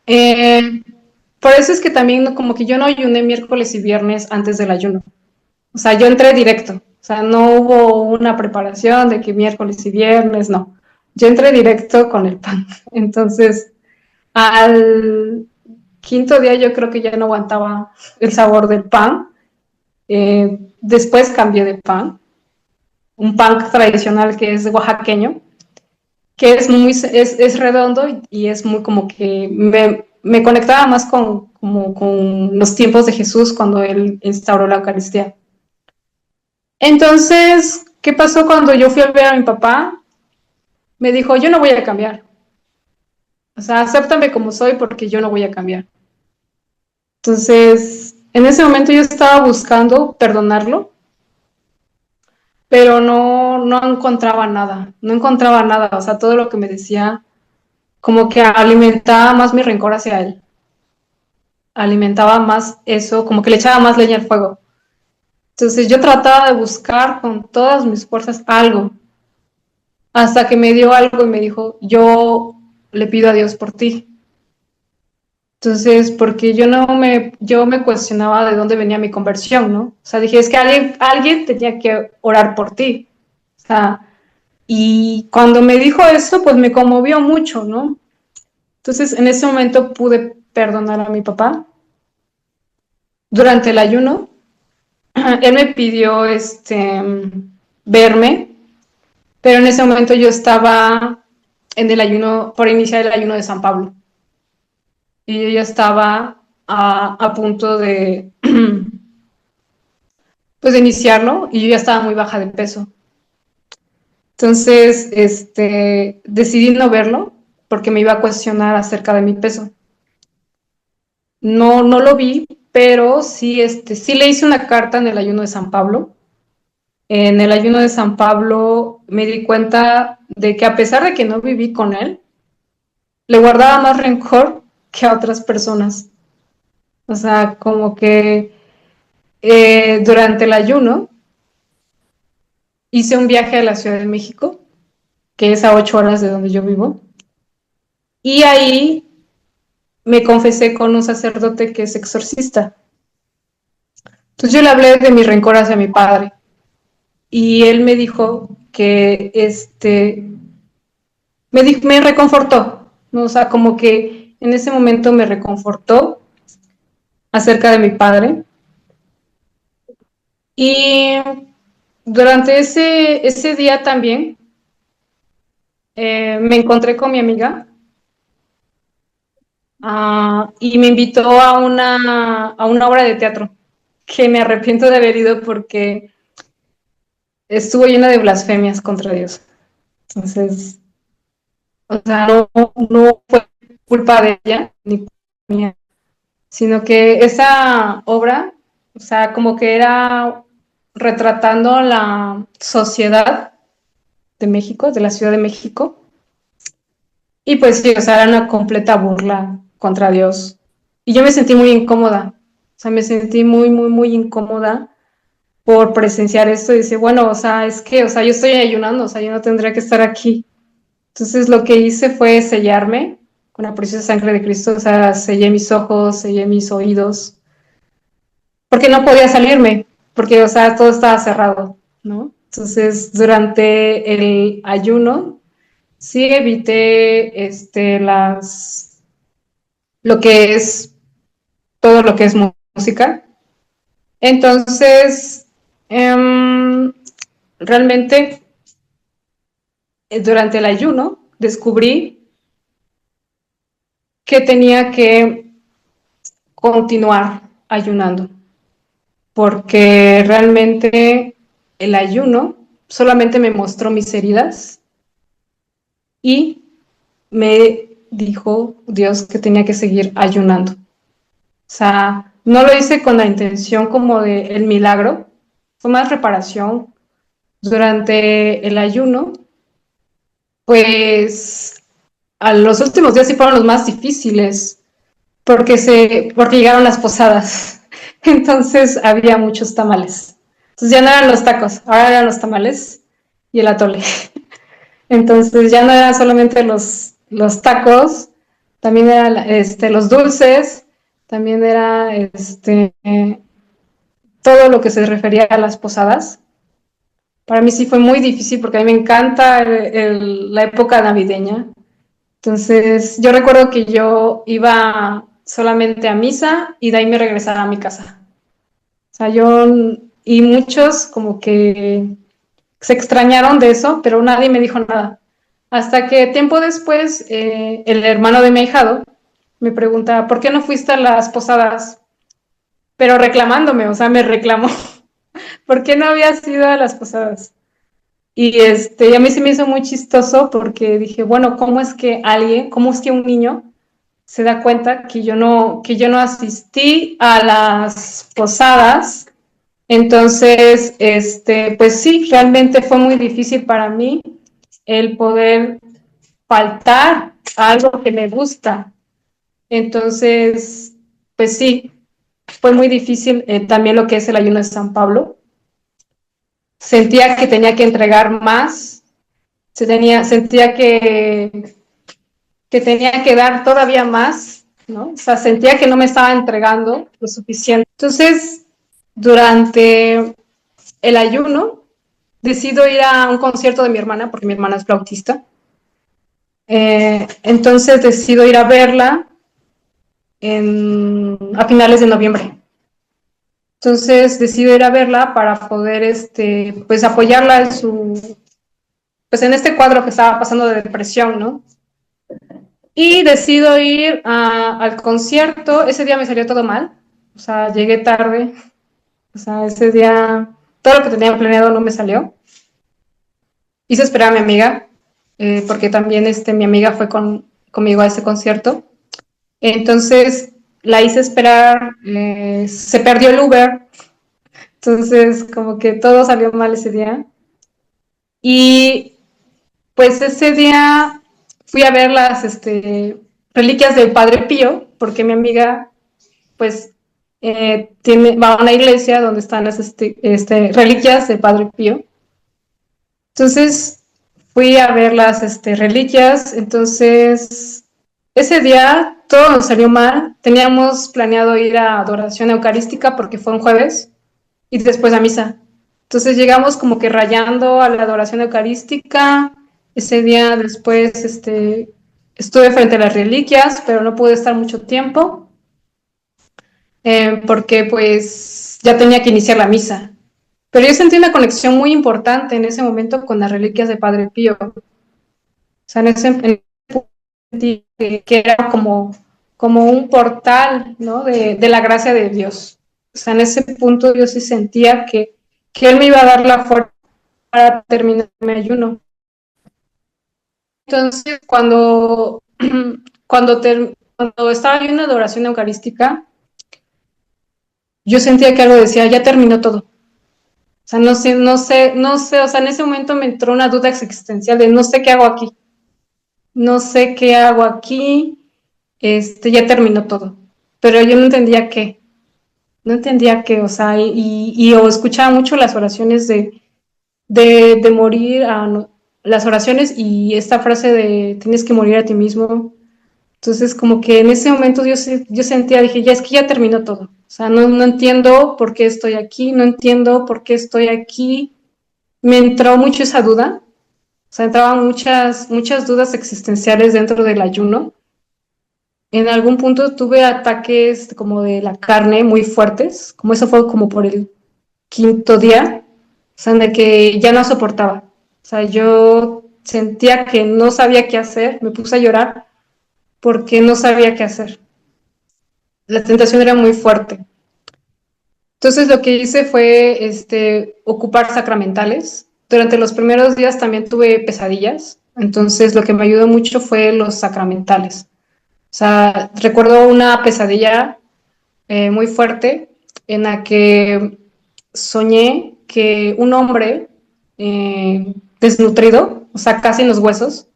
Eh, por eso es que también como que yo no ayuné miércoles y viernes antes del ayuno. O sea, yo entré directo. O sea, no hubo una preparación de que miércoles y viernes, no. Yo entré directo con el pan. Entonces, al quinto día yo creo que ya no aguantaba el sabor del pan. Después cambié de pan. Un pan tradicional que es oaxaqueño, que es redondo y es muy como que me conectaba más con los tiempos de Jesús cuando él instauró la Eucaristía. Entonces, ¿qué pasó cuando yo fui a ver a mi papá? Me dijo, yo no voy a cambiar. O sea, acéptame como soy porque yo no voy a cambiar. Entonces, en ese momento yo estaba buscando perdonarlo, pero no encontraba nada, no encontraba nada. O sea, todo lo que me decía como que alimentaba más mi rencor hacia él, alimentaba más eso, como que le echaba más leña al fuego. Entonces yo trataba de buscar con todas mis fuerzas algo, hasta que me dio algo y me dijo, yo le pido a Dios por ti. Entonces, porque yo me cuestionaba de dónde venía mi conversión, ¿no? O sea, dije, es que alguien tenía que orar por ti. O sea, Y cuando me dijo eso, pues me conmovió mucho, ¿no? Entonces, en ese momento pude perdonar a mi papá. Durante el ayuno, él me pidió verme, pero en ese momento yo estaba en el ayuno, por iniciar el ayuno de San Pablo. Y yo ya estaba a punto de, pues, de iniciarlo y yo ya estaba muy baja de peso. Entonces, decidí no verlo porque me iba a cuestionar acerca de mi peso. No, no lo vi, pero sí, sí le hice una carta en el ayuno de San Pablo. En el ayuno de San Pablo me di cuenta de que a pesar de que no viví con él, le guardaba más rencor que a otras personas. O sea, como que durante el ayuno hice un viaje a la Ciudad de México, que es a 8 horas de donde yo vivo, y ahí me confesé con un sacerdote que es exorcista. Entonces yo le hablé de mi rencor hacia mi padre y él me dijo que me reconfortó, ¿no? O sea, como que en ese momento me reconfortó acerca de mi padre. Y durante ese día también me encontré con mi amiga y me invitó a una obra de teatro que me arrepiento de haber ido porque estuvo llena de blasfemias contra Dios. Entonces, o sea, no, no fue culpa de ella ni mía, sino que esa obra, o sea, como que era retratando la sociedad de México, de la Ciudad de México, y pues sí, o sea, era una completa burla contra Dios. Y yo me sentí muy incómoda, o sea, me sentí muy, muy, muy incómoda por presenciar esto y decir, bueno, o sea, es que, o sea, yo estoy ayunando, o sea, yo no tendría que estar aquí. Entonces lo que hice fue sellarme con la preciosa sangre de Cristo, o sea, sellé mis ojos, sellé mis oídos, porque no podía salirme, porque, o sea, todo estaba cerrado, ¿no? Entonces, durante el ayuno, sí evité lo que es, todo lo que es música. Entonces, realmente, durante el ayuno, descubrí que tenía que continuar ayunando, porque realmente el ayuno solamente me mostró mis heridas y me dijo Dios que tenía que seguir ayunando. O sea, no lo hice con la intención como de el milagro, fue más reparación. Durante el ayuno, pues a los últimos días sí fueron los más difíciles, porque llegaron las posadas. Entonces había muchos tamales. Entonces ya no eran los tacos, ahora eran los tamales y el atole. Entonces ya no eran solamente los tacos, también eran los dulces, también era todo lo que se refería a las posadas. Para mí sí fue muy difícil porque a mí me encanta la época navideña. Entonces yo recuerdo que yo iba solamente a misa y de ahí me regresaba a mi casa. O sea, y muchos como que se extrañaron de eso, pero nadie me dijo nada. Hasta que tiempo después, el hermano de mi ahijado me pregunta, ¿por qué no fuiste a las posadas? Pero reclamándome, o sea, me reclamó, ¿por qué no habías ido a las posadas? Y a mí se me hizo muy chistoso porque dije, bueno, cómo es que un niño se da cuenta que yo no asistí a las posadas? Entonces, pues sí, realmente fue muy difícil para mí el poder faltar a algo que me gusta. Entonces, pues sí, fue muy difícil también lo que es el ayuno de San Pablo. Sentía que tenía que entregar más, sentía que tenía que dar todavía más, ¿no? O sea, sentía que no me estaba entregando lo suficiente. Entonces, durante el ayuno, decido ir a un concierto de mi hermana, porque mi hermana es flautista. Entonces decido ir a verla a finales de noviembre. Entonces decido ir a verla para poder pues apoyarla pues en este cuadro que estaba pasando de depresión, ¿no? Y decido ir al concierto. Ese día me salió todo mal, o sea, llegué tarde, o sea, ese día todo lo que tenía planeado no me salió. Hice esperar a mi amiga, porque también mi amiga fue conmigo a ese concierto. Entonces la hice esperar, se perdió el Uber, entonces como que todo salió mal ese día. Y pues ese día fui a ver las reliquias del Padre Pío, porque mi amiga pues va a una iglesia donde están las reliquias del Padre Pío. Entonces fui a ver las reliquias, entonces ese día todo nos salió mal, teníamos planeado ir a adoración eucarística porque fue un jueves y después a misa. Entonces llegamos como que rayando a la adoración eucarística, ese día después estuve frente a las reliquias, pero no pude estar mucho tiempo porque pues ya tenía que iniciar la misa. Pero yo sentí una conexión muy importante en ese momento con las reliquias de Padre Pío. O sea, en ese punto sentí que era como un portal, ¿no? De la gracia de Dios. O sea, en ese punto yo sí sentía que Él me iba a dar la fuerza para terminar mi ayuno. Entonces, cuando estaba yo en la adoración eucarística, yo sentía que algo decía, ya terminó todo. O sea, no sé, o sea, en ese momento me entró una duda existencial de no sé qué hago aquí, no sé qué hago aquí, ya terminó todo. Pero yo no entendía qué, o sea, o escuchaba mucho las oraciones de morir, las oraciones y esta frase de tienes que morir a ti mismo. Entonces, como que en ese momento yo sentía, dije, ya es que ya terminó todo. O sea, no entiendo por qué estoy aquí, no entiendo por qué estoy aquí. Me entró mucho esa duda, o sea, entraban muchas dudas existenciales dentro del ayuno. En algún punto tuve ataques como de la carne muy fuertes, como eso fue como por el quinto día, o sea, de que ya no soportaba. O sea, yo sentía que no sabía qué hacer, me puse a llorar porque no sabía qué hacer. La tentación era muy fuerte. Entonces lo que hice fue ocupar sacramentales. Durante los primeros días también tuve pesadillas, entonces lo que me ayudó mucho fue los sacramentales. O sea, recuerdo una pesadilla muy fuerte en la que soñé que un hombre desnutrido, o sea, casi en los huesos,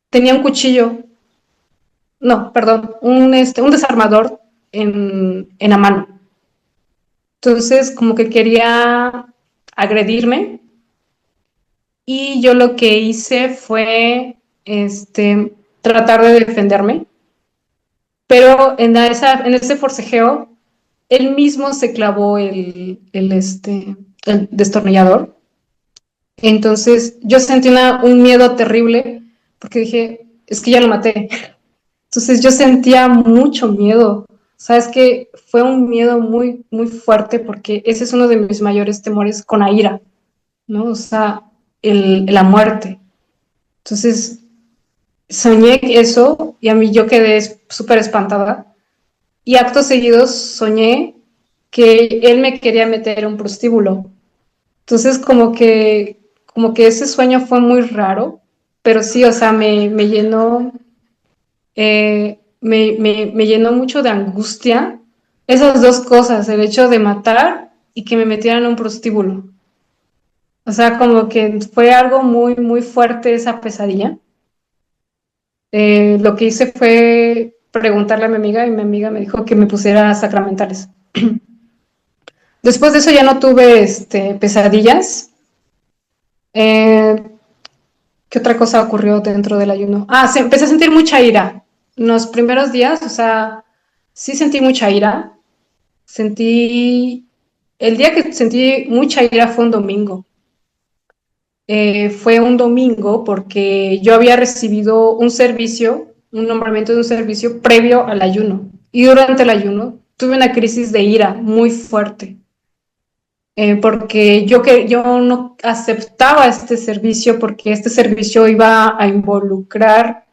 tenía un cuchillo, no, perdón, un desarmador en la mano. Entonces, como que quería agredirme y yo lo que hice fue tratar de defenderme, pero en ese forcejeo, él mismo se clavó el destornillador. Entonces, yo sentí un miedo terrible porque dije, es que ya lo maté. Entonces, yo sentía mucho miedo. Sabes que fue un miedo muy, muy fuerte porque ese es uno de mis mayores temores con la ira, ¿no? O sea, la muerte. Entonces, soñé eso y a mí yo quedé súper espantada. Y actos seguidos soñé que él me quería meter un prostíbulo. Entonces, como que ese sueño fue muy raro, pero sí, o sea, me llenó, me llenó mucho de angustia. Esas dos cosas, el hecho de matar y que me metieran en un prostíbulo. O sea, como que fue algo muy, muy fuerte esa pesadilla. Lo que hice fue preguntarle a mi amiga y mi amiga me dijo que me pusiera sacramentales. Después de eso ya no tuve pesadillas. Eh, ¿Qué otra cosa ocurrió dentro del ayuno? Empecé a sentir mucha ira. En los primeros días, o sea, sí sentí mucha ira. El día que sentí mucha ira fue un domingo. fue un domingo porque yo había recibido un servicio, un nombramiento de un servicio previo al ayuno. Y durante el ayuno tuve una crisis de ira muy fuerte, porque yo no aceptaba este servicio porque este servicio iba a involucrar,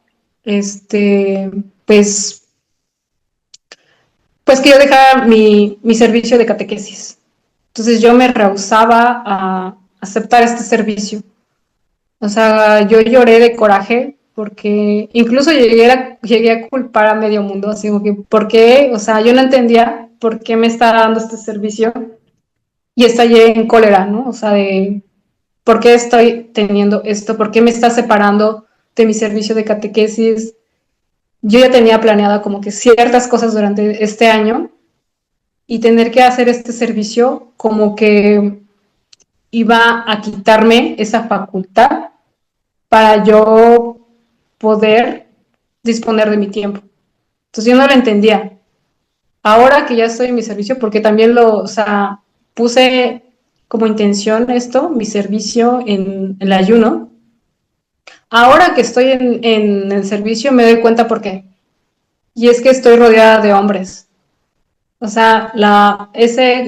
este, pues, pues que yo dejara mi servicio de catequesis. Entonces yo me rehusaba a aceptar este servicio. O sea, yo lloré de coraje porque incluso llegué a culpar a medio mundo, así como que, ¿por qué? O sea, yo no entendía por qué me estaba dando este servicio y estallé en cólera, ¿no? O sea, de por qué estoy teniendo esto, por qué me está separando de mi servicio de catequesis. Yo ya tenía planeado como que ciertas cosas durante este año y tener que hacer este servicio como que iba a quitarme esa facultad para yo poder disponer de mi tiempo. Entonces yo no lo entendía. Ahora que ya estoy en mi servicio, porque también o sea, puse como intención esto, mi servicio en el ayuno. Ahora que estoy en el servicio me doy cuenta por qué. Y es que estoy rodeada de hombres. O sea,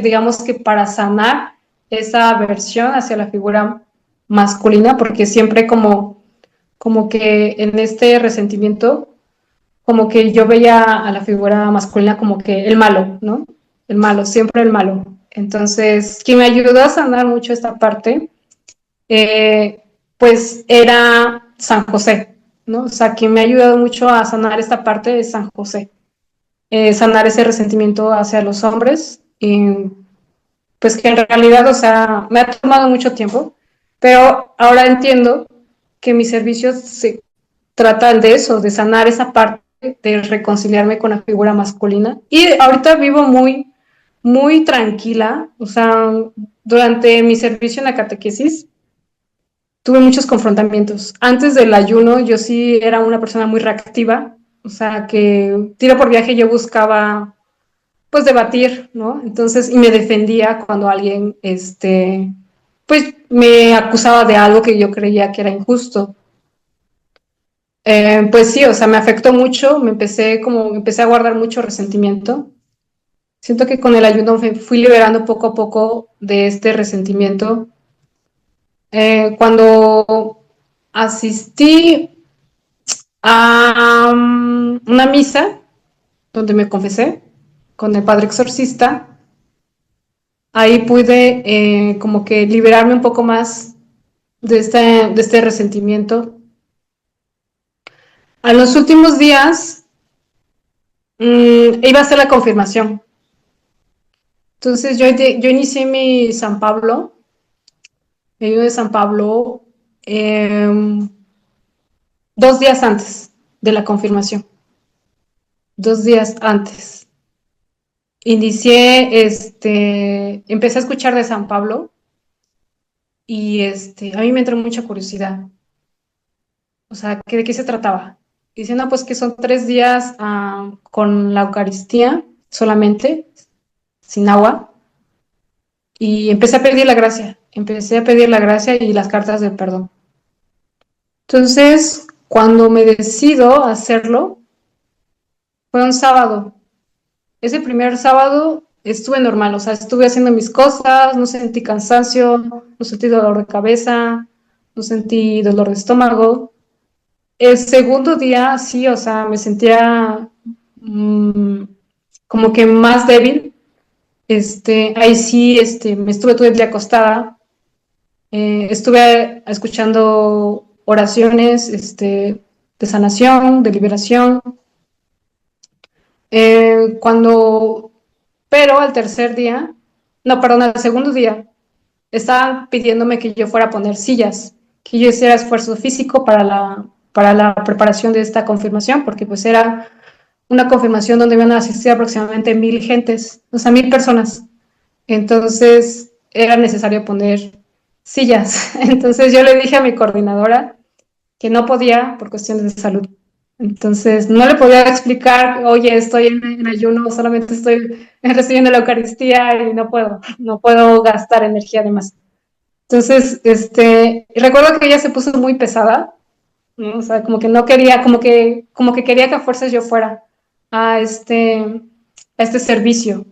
digamos que para sanar esa aversión hacia la figura masculina, porque siempre como que en este resentimiento, como que yo veía a la figura masculina como que el malo, ¿no? El malo, siempre el malo. Entonces, quien me ayudó a sanar mucho esta parte, pues era San José, ¿no? O sea, quien me ha ayudado mucho a sanar esta parte es San José. Sanar ese resentimiento hacia los hombres, y pues que en realidad, o sea, me ha tomado mucho tiempo, pero ahora entiendo que mis servicios se tratan de eso, de sanar esa parte, de reconciliarme con la figura masculina. Y ahorita vivo muy tranquila, o sea, durante mi servicio en la catequesis tuve muchos confrontamientos. Antes del ayuno yo sí era una persona muy reactiva, o sea, que tiro por viaje yo buscaba pues debatir, ¿no? Entonces, y me defendía cuando alguien, pues me acusaba de algo que yo creía que era injusto. Pues sí, o sea, me afectó mucho, empecé a guardar mucho resentimiento. Siento que con el ayuno me fui liberando poco a poco de este resentimiento. Cuando asistí a una misa donde me confesé con el padre exorcista, ahí pude como que liberarme un poco más de este resentimiento. A los últimos días iba a ser la confirmación. Entonces yo inicié mi San Pablo, mi ayuno de San Pablo, 2 días antes de la confirmación. 2 días antes. Empecé a escuchar de San Pablo y a mí me entró mucha curiosidad. O sea, ¿de qué se trataba? Dice, no, pues que son 3 días con la Eucaristía solamente, sin agua, y empecé a pedir la gracia y las cartas de perdón. Entonces, cuando me decido a hacerlo, fue un sábado. Ese primer sábado estuve normal, o sea, estuve haciendo mis cosas, no sentí cansancio, no sentí dolor de cabeza, no sentí dolor de estómago. El segundo día, sí, o sea, me sentía mmm, como que más débil. Ahí sí, me estuve todo el día acostada. Estuve escuchando oraciones, de sanación, de liberación. Cuando, pero al tercer día, no, perdón, al segundo día, estaban pidiéndome que yo fuera a poner sillas, que yo hiciera esfuerzo físico para la preparación de esta confirmación, porque pues era una confirmación donde iban a asistir aproximadamente 1,000 gentes, o sea, 1,000 personas. Entonces era necesario poner sillas. Entonces yo le dije a mi coordinadora que no podía por cuestiones de salud. Entonces no le podía explicar, oye, estoy en ayuno, solamente estoy recibiendo la Eucaristía y no puedo gastar energía de más. Entonces, recuerdo que ella se puso muy pesada, ¿no? O sea, como que no quería, como que quería que a fuerzas yo fuera a a este servicio.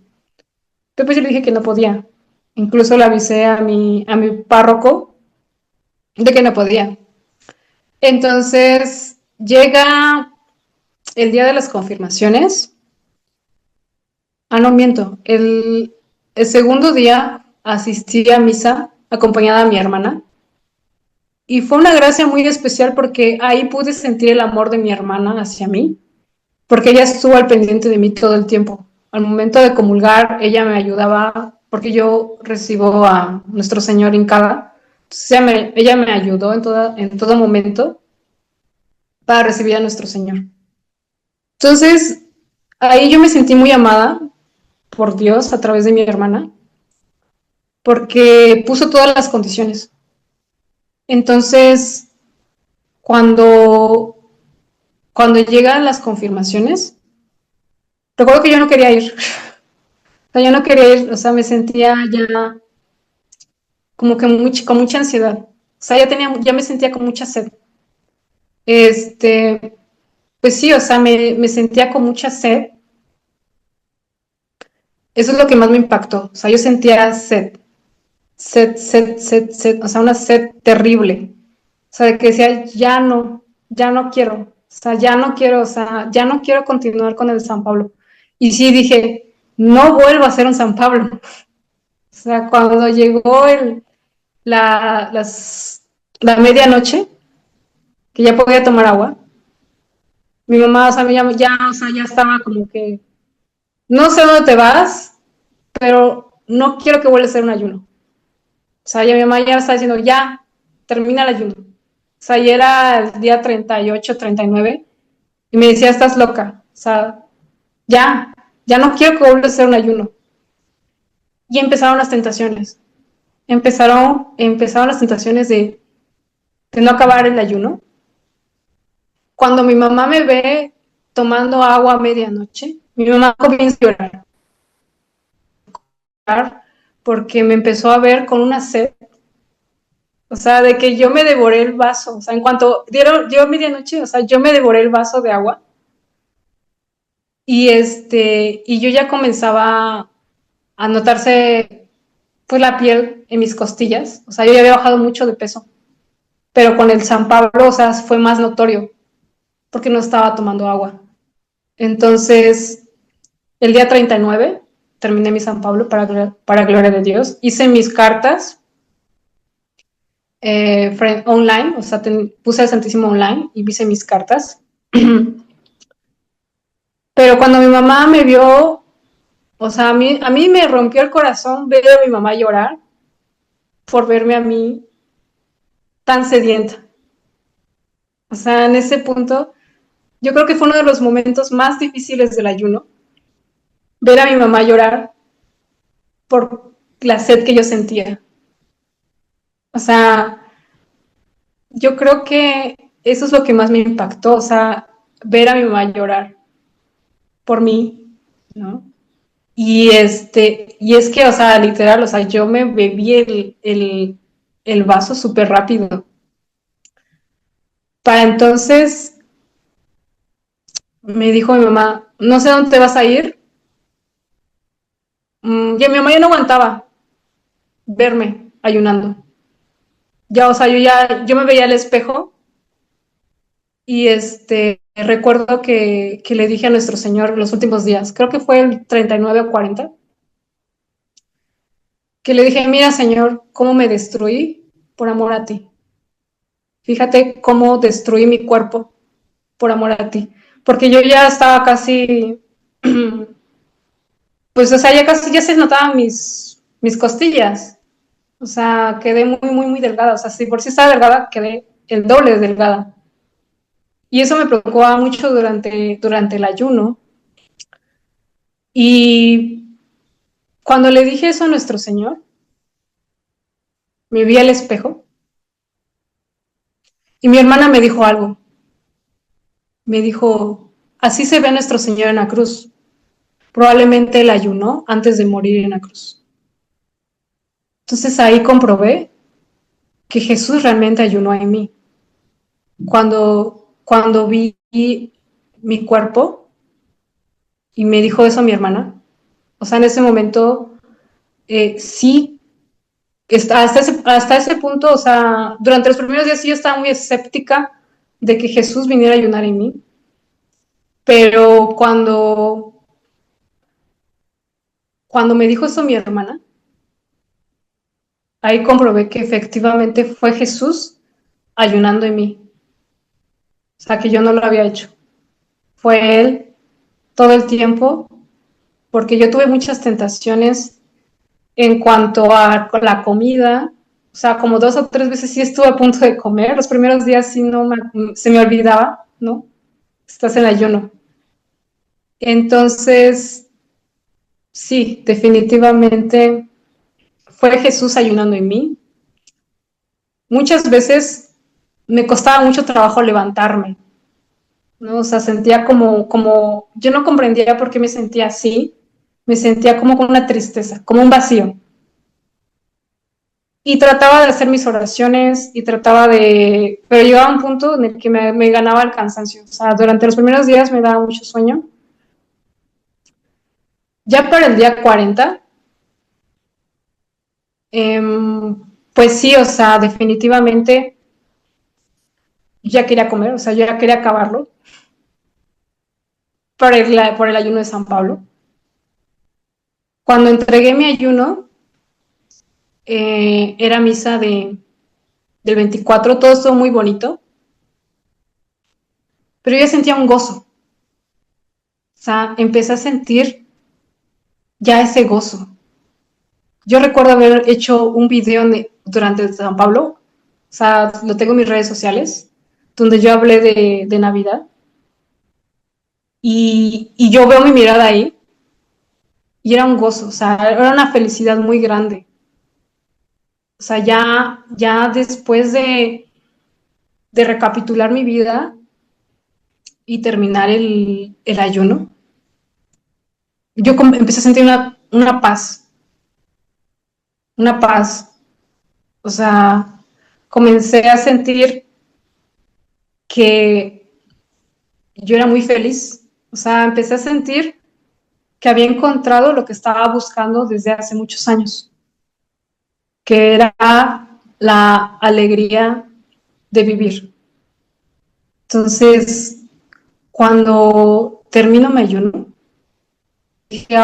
Después yo le dije que no podía. Incluso le avisé a a mi párroco de que no podía. Entonces, llega el día de las confirmaciones. Ah, no miento. El segundo día asistí a misa acompañada de mi hermana. Y fue una gracia muy especial porque ahí pude sentir el amor de mi hermana hacia mí, porque ella estuvo al pendiente de mí todo el tiempo. Al momento de comulgar, ella me ayudaba, porque yo recibo a nuestro Señor hincada. Entonces ella me ayudó en todo momento para recibir a nuestro Señor. Entonces, ahí yo me sentí muy amada por Dios a través de mi hermana, porque puso todas las condiciones. Entonces, cuando, cuando llegan las confirmaciones, recuerdo que yo no quería ir. O sea, yo no quería ir, o sea, me sentía ya como que con mucha ansiedad. O sea, ya me sentía con mucha sed. Este, pues sí, o sea, me sentía con mucha sed. Eso es lo que más me impactó. O sea, yo sentía sed, o sea, una sed terrible. O sea, de que decía, ya no quiero. O sea, ya no quiero, o sea, ya no quiero continuar con el San Pablo. Y sí dije, no vuelvo a ser un San Pablo. O sea, cuando llegó la, las, la medianoche, que ya podía tomar agua, mi mamá, o sea, o sea, ya estaba como que, no sé dónde te vas, pero no quiero que vuelvas a hacer un ayuno. O sea, ya mi mamá ya estaba diciendo, ya, termina el ayuno. O sea, y era el día 38, 39, y me decía, estás loca. O sea, ya no quiero que vuelvas a hacer un ayuno. Y empezaron las tentaciones. Empezaron las tentaciones de no acabar el ayuno. Cuando mi mamá me ve tomando agua a medianoche, mi mamá comienza a llorar porque me empezó a ver con una sed, o sea, de que yo me devoré el vaso, o sea, en cuanto dio medianoche, o sea, yo me devoré el vaso de agua y yo ya comenzaba a notarse pues la piel en mis costillas, o sea, yo ya había bajado mucho de peso, pero con el San Pablo, o sea, fue más notorio porque no estaba tomando agua. Entonces, el día 39 terminé mi San Pablo para gloria de Dios. Hice mis cartas online, o sea, puse el Santísimo online y hice mis cartas. Pero cuando mi mamá me vio, o sea, a mí me rompió el corazón ver a mi mamá llorar por verme a mí tan sedienta. O sea, en ese punto, yo creo que fue uno de los momentos más difíciles del ayuno, ver a mi mamá llorar por la sed que yo sentía. O sea, yo creo que eso es lo que más me impactó, o sea, ver a mi mamá llorar por mí, ¿no? Y es que, o sea, literal, o sea, yo me bebí el vaso súper rápido. Para entonces me dijo mi mamá, no sé dónde te vas a ir. Ya mi mamá ya no aguantaba verme ayunando. Ya, o sea, yo me veía al espejo y recuerdo que le dije a nuestro Señor los últimos días, creo que fue el 39 o 40, que le dije, mira Señor, cómo me destruí por amor a ti. Fíjate cómo destruí mi cuerpo por amor a ti. Porque yo ya estaba casi, pues, o sea, ya casi ya se notaban mis costillas. O sea, quedé muy delgada. O sea, si por sí estaba delgada, quedé el doble de delgada. Y eso me preocupaba mucho durante el ayuno. Y cuando le dije eso a nuestro Señor, me vi al espejo y mi hermana me dijo algo. Me dijo, así se ve nuestro Señor en la cruz. Probablemente él ayunó antes de morir en la cruz. Entonces ahí comprobé que Jesús realmente ayunó en mí. Cuando vi mi cuerpo y me dijo eso mi hermana, o sea, en ese momento sí, hasta ese punto, o sea, durante los primeros días sí yo estaba muy escéptica de que Jesús viniera a ayunar en mí, pero cuando me dijo eso mi hermana, ahí comprobé que efectivamente fue Jesús ayunando en mí, o sea, que yo no lo había hecho. Fue Él todo el tiempo, porque yo tuve muchas tentaciones en cuanto a la comida, o sea, como 2 o 3 veces sí estuve a punto de comer, los primeros días sí no se me olvidaba, ¿no? Estás en ayuno. Entonces, sí, definitivamente fue Jesús ayunando en mí. Muchas veces me costaba mucho trabajo levantarme, ¿no? O sea, sentía yo no comprendía por qué me sentía así, me sentía como con una tristeza, como un vacío. Y trataba de hacer mis oraciones y pero llegaba a un punto en el que me ganaba el cansancio. O sea, durante los primeros días me daba mucho sueño. Ya para el día 40, eh, pues sí, o sea, definitivamente ya quería comer, o sea, yo ya quería acabarlo por el ayuno de San Pablo. Cuando entregué mi ayuno, era misa del 24, todo estuvo muy bonito, pero yo ya sentía un gozo. O sea, empecé a sentir ya ese gozo. Yo recuerdo haber hecho un video durante San Pablo, o sea, lo tengo en mis redes sociales, donde yo hablé de Navidad y yo veo mi mirada ahí y era un gozo, o sea, era una felicidad muy grande. O sea, ya después de recapitular mi vida y terminar el ayuno, yo empecé a sentir una paz, o sea, comencé a sentir que yo era muy feliz, o sea, empecé a sentir que había encontrado lo que estaba buscando desde hace muchos años, que era la alegría de vivir. Entonces, cuando termino mi ayuno, dije,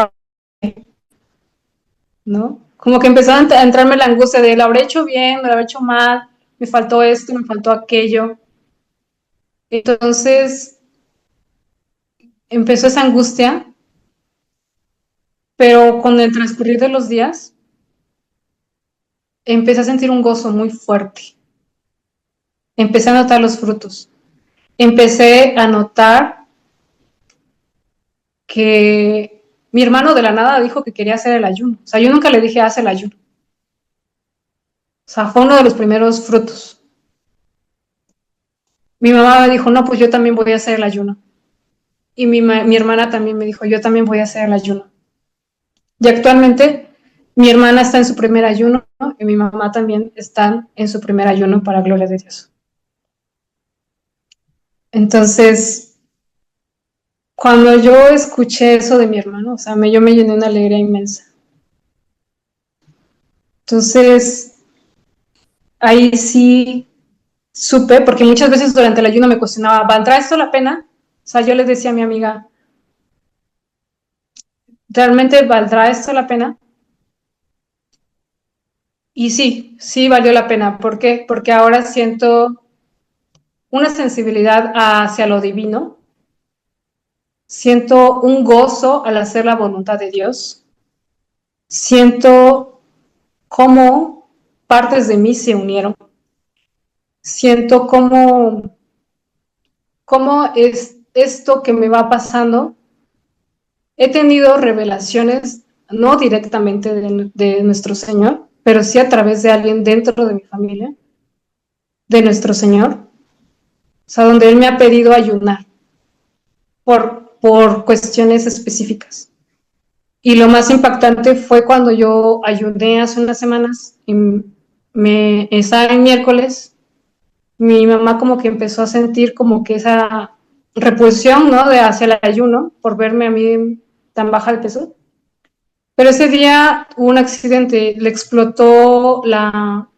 ¿no? Como que empezó a entrarme la angustia de, ¿lo habré hecho bien? ¿Lo habré hecho mal? Me faltó esto, me faltó aquello. Entonces, empezó esa angustia, pero con el transcurrir de los días, empecé a sentir un gozo muy fuerte. Empecé a notar los frutos. Empecé a notar que mi hermano de la nada dijo que quería hacer el ayuno. O sea, yo nunca le dije, haz el ayuno. O sea, fue uno de los primeros frutos. Mi mamá me dijo, no, pues yo también voy a hacer el ayuno. Y mi hermana también me dijo, yo también voy a hacer el ayuno. Y actualmente mi hermana está en su primer ayuno, ¿no? Y mi mamá también está en su primer ayuno para gloria de Dios. Entonces, cuando yo escuché eso de mi hermano, o sea, yo me llené una alegría inmensa. Entonces, ahí sí supe, porque muchas veces durante el ayuno me cuestionaba, ¿valdrá esto la pena? O sea, yo le decía a mi amiga, ¿realmente valdrá esto la pena? Y sí, sí valió la pena. ¿Por qué? Porque ahora siento una sensibilidad hacia lo divino, siento un gozo al hacer la voluntad de Dios, siento cómo partes de mí se unieron, siento cómo es esto que me va pasando. He tenido revelaciones, no directamente de nuestro Señor, pero sí a través de alguien dentro de mi familia, de nuestro Señor, o sea, donde Él me ha pedido ayunar por cuestiones específicas. Y lo más impactante fue cuando yo ayuné hace unas semanas y estaba en miércoles, mi mamá como que empezó a sentir como que esa repulsión, ¿no? De hacia el ayuno por verme a mí tan baja de peso. Pero ese día hubo un accidente, le explotó la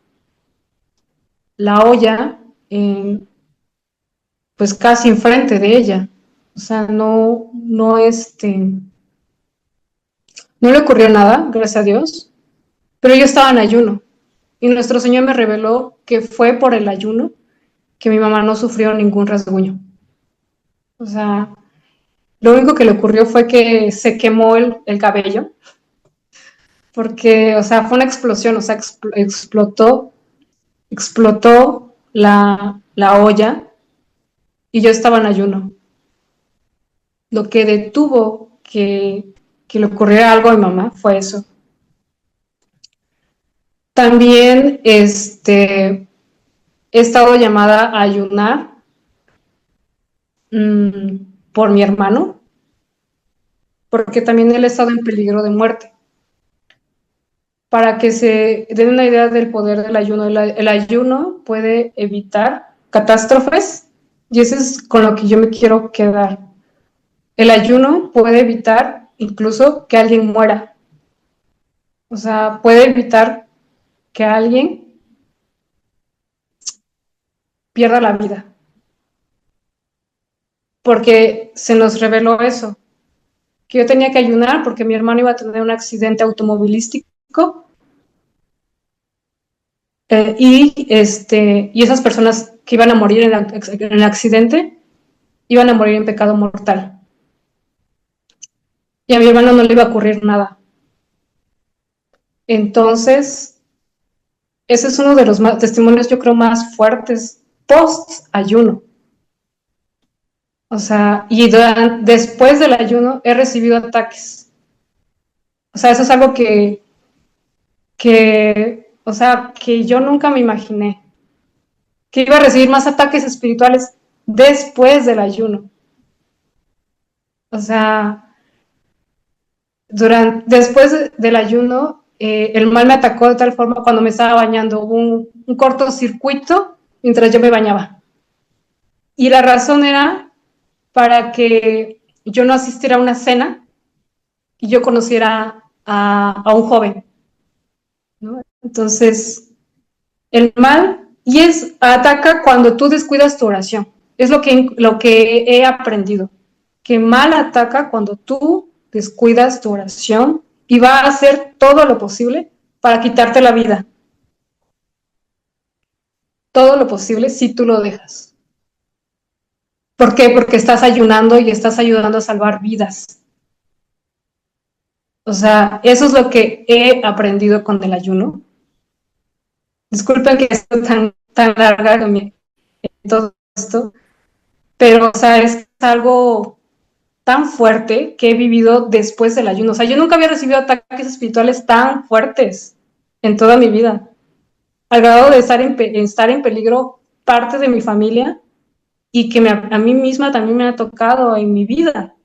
olla, pues casi enfrente de ella. O sea, no le ocurrió nada, gracias a Dios, pero yo estaba en ayuno. Y nuestro Señor me reveló que fue por el ayuno que mi mamá no sufrió ningún rasguño. O sea, lo único que le ocurrió fue que se quemó el cabello, porque, o sea, fue una explosión, o sea, explotó la olla y yo estaba en ayuno. Lo que detuvo que le ocurriera algo a mi mamá fue eso. También he estado llamada a ayunar por mi hermano, porque también él ha estado en peligro de muerte. Para que se den una idea del poder del ayuno, el ayuno puede evitar catástrofes y eso es con lo que yo me quiero quedar. El ayuno puede evitar incluso que alguien muera. O sea, puede evitar que alguien pierda la vida. Porque se nos reveló eso, que yo tenía que ayunar porque mi hermano iba a tener un accidente automovilístico y esas personas que iban a morir en el accidente iban a morir en pecado mortal. Y a mi hermano no le iba a ocurrir nada. Entonces, ese es uno de los testimonios, yo creo, más fuertes post-ayuno. O sea, y después del ayuno he recibido ataques. O sea, eso es algo o sea, que yo nunca me imaginé. Que iba a recibir más ataques espirituales después del ayuno. O sea, después del ayuno, el mal me atacó de tal forma cuando me estaba bañando, hubo un cortocircuito mientras yo me bañaba. Y la razón era para que yo no asistiera a una cena y yo conociera a un joven, ¿no? Entonces, el mal, ataca cuando tú descuidas tu oración. Es lo que he aprendido, que mal ataca cuando tú descuidas tu oración y va a hacer todo lo posible para quitarte la vida. Todo lo posible si tú lo dejas. ¿Por qué? Porque estás ayunando y estás ayudando a salvar vidas. O sea, eso es lo que he aprendido con el ayuno. Disculpen que esté tan larga en todo esto, pero, o sea, es algo tan fuerte que he vivido después del ayuno. O sea, yo nunca había recibido ataques espirituales tan fuertes en toda mi vida, al grado de estar en peligro parte de mi familia y que a mí misma también me ha tocado en mi vida.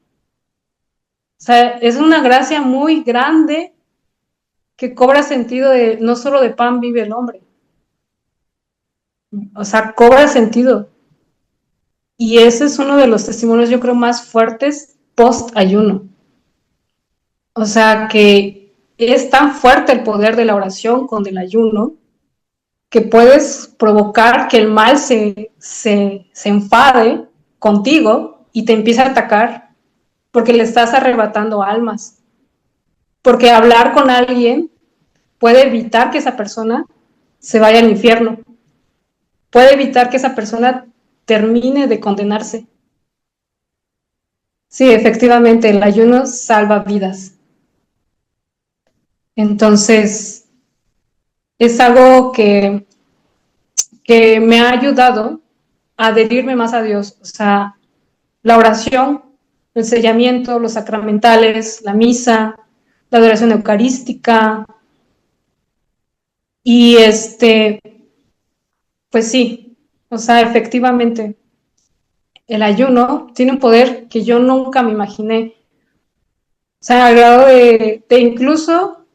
O sea, es una gracia muy grande que cobra sentido de no solo de pan vive el hombre. O sea, cobra sentido. Y ese es uno de los testimonios, yo creo, más fuertes post-ayuno. O sea, que es tan fuerte el poder de la oración con el ayuno que puedes provocar que el mal se enfade contigo y te empiece a atacar porque le estás arrebatando almas. Porque hablar con alguien puede evitar que esa persona se vaya al infierno. Puede evitar que esa persona termine de condenarse. Sí, efectivamente, el ayuno salva vidas. Entonces, es algo que me ha ayudado a adherirme más a Dios. O sea, la oración, el sellamiento, los sacramentales, la misa, la adoración eucarística. Y pues sí, o sea, efectivamente, el ayuno tiene un poder que yo nunca me imaginé. O sea, al grado de incluso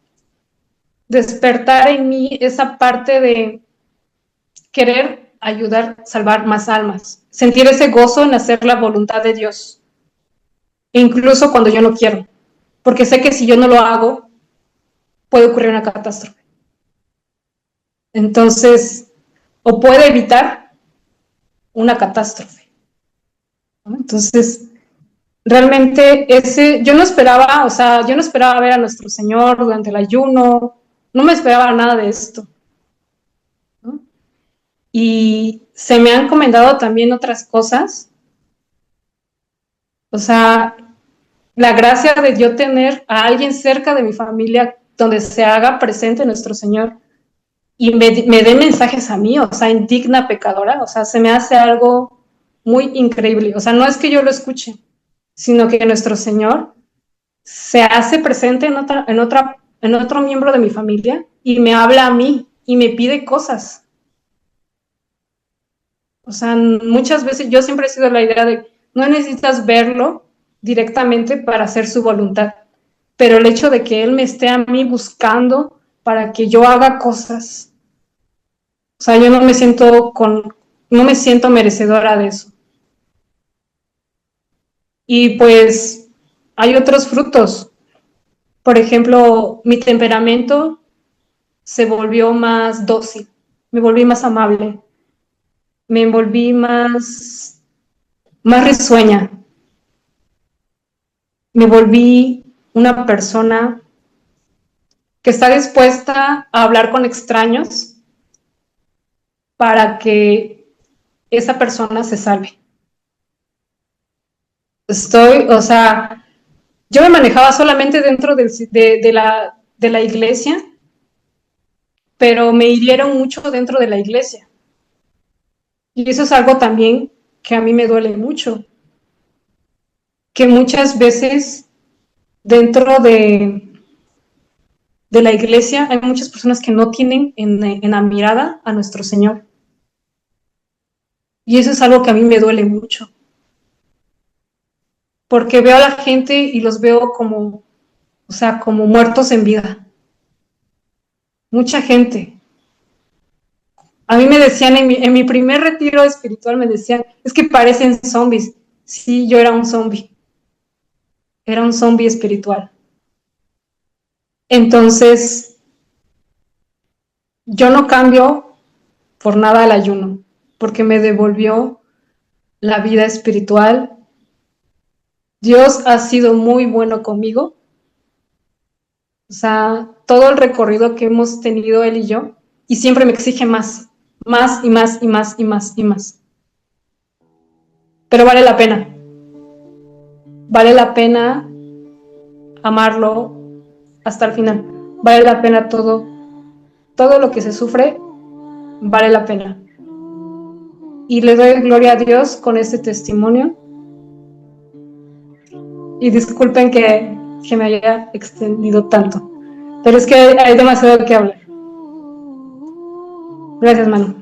despertar en mí esa parte de querer ayudar, salvar más almas, sentir ese gozo en hacer la voluntad de Dios, incluso cuando yo no quiero, porque sé que si yo no lo hago, puede ocurrir una catástrofe. Entonces, o puede evitar una catástrofe, ¿no? Entonces, realmente yo no esperaba, o sea, yo no esperaba ver a nuestro Señor durante el ayuno, no me esperaba nada de esto, ¿no? Y se me han encomendado también otras cosas, o sea, la gracia de yo tener a alguien cerca de mi familia donde se haga presente nuestro Señor y me dé mensajes a mí, o sea, indigna pecadora, o sea, se me hace algo muy increíble, o sea, no es que yo lo escuche, sino que nuestro Señor se hace presente en otro miembro de mi familia y me habla a mí y me pide cosas. O sea, muchas veces yo siempre he sido la idea de no necesitas verlo directamente para hacer su voluntad, pero el hecho de que él me esté a mí buscando para que yo haga cosas, o sea, yo no me siento merecedora de eso. Y pues hay otros frutos. Por ejemplo, mi temperamento se volvió más dócil, me volví más amable, me volví más risueña, me volví una persona que está dispuesta a hablar con extraños para que esa persona se salve. O sea, yo me manejaba solamente dentro de la iglesia, pero me hirieron mucho dentro de la iglesia. Y eso es algo también que a mí me duele mucho, que muchas veces dentro de la iglesia hay muchas personas que no tienen en la mirada a nuestro Señor. Y eso es algo que a mí me duele mucho. Porque veo a la gente y los veo como, o sea, como muertos en vida. Mucha gente. A mí me decían en mi primer retiro espiritual, me decían, es que parecen zombies. Sí, yo era un zombie. Era un zombie espiritual. Entonces, yo no cambio por nada el ayuno, porque me devolvió la vida espiritual. Dios ha sido muy bueno conmigo. O sea, todo el recorrido que hemos tenido él y yo, y siempre me exige más, más y más y más y más y más. Pero vale la pena. Vale la pena amarlo hasta el final. Vale la pena todo lo que se sufre, vale la pena. Y le doy gloria a Dios con este testimonio. Y disculpen que me haya extendido tanto, pero es que hay demasiado que hablar. Gracias, Manu.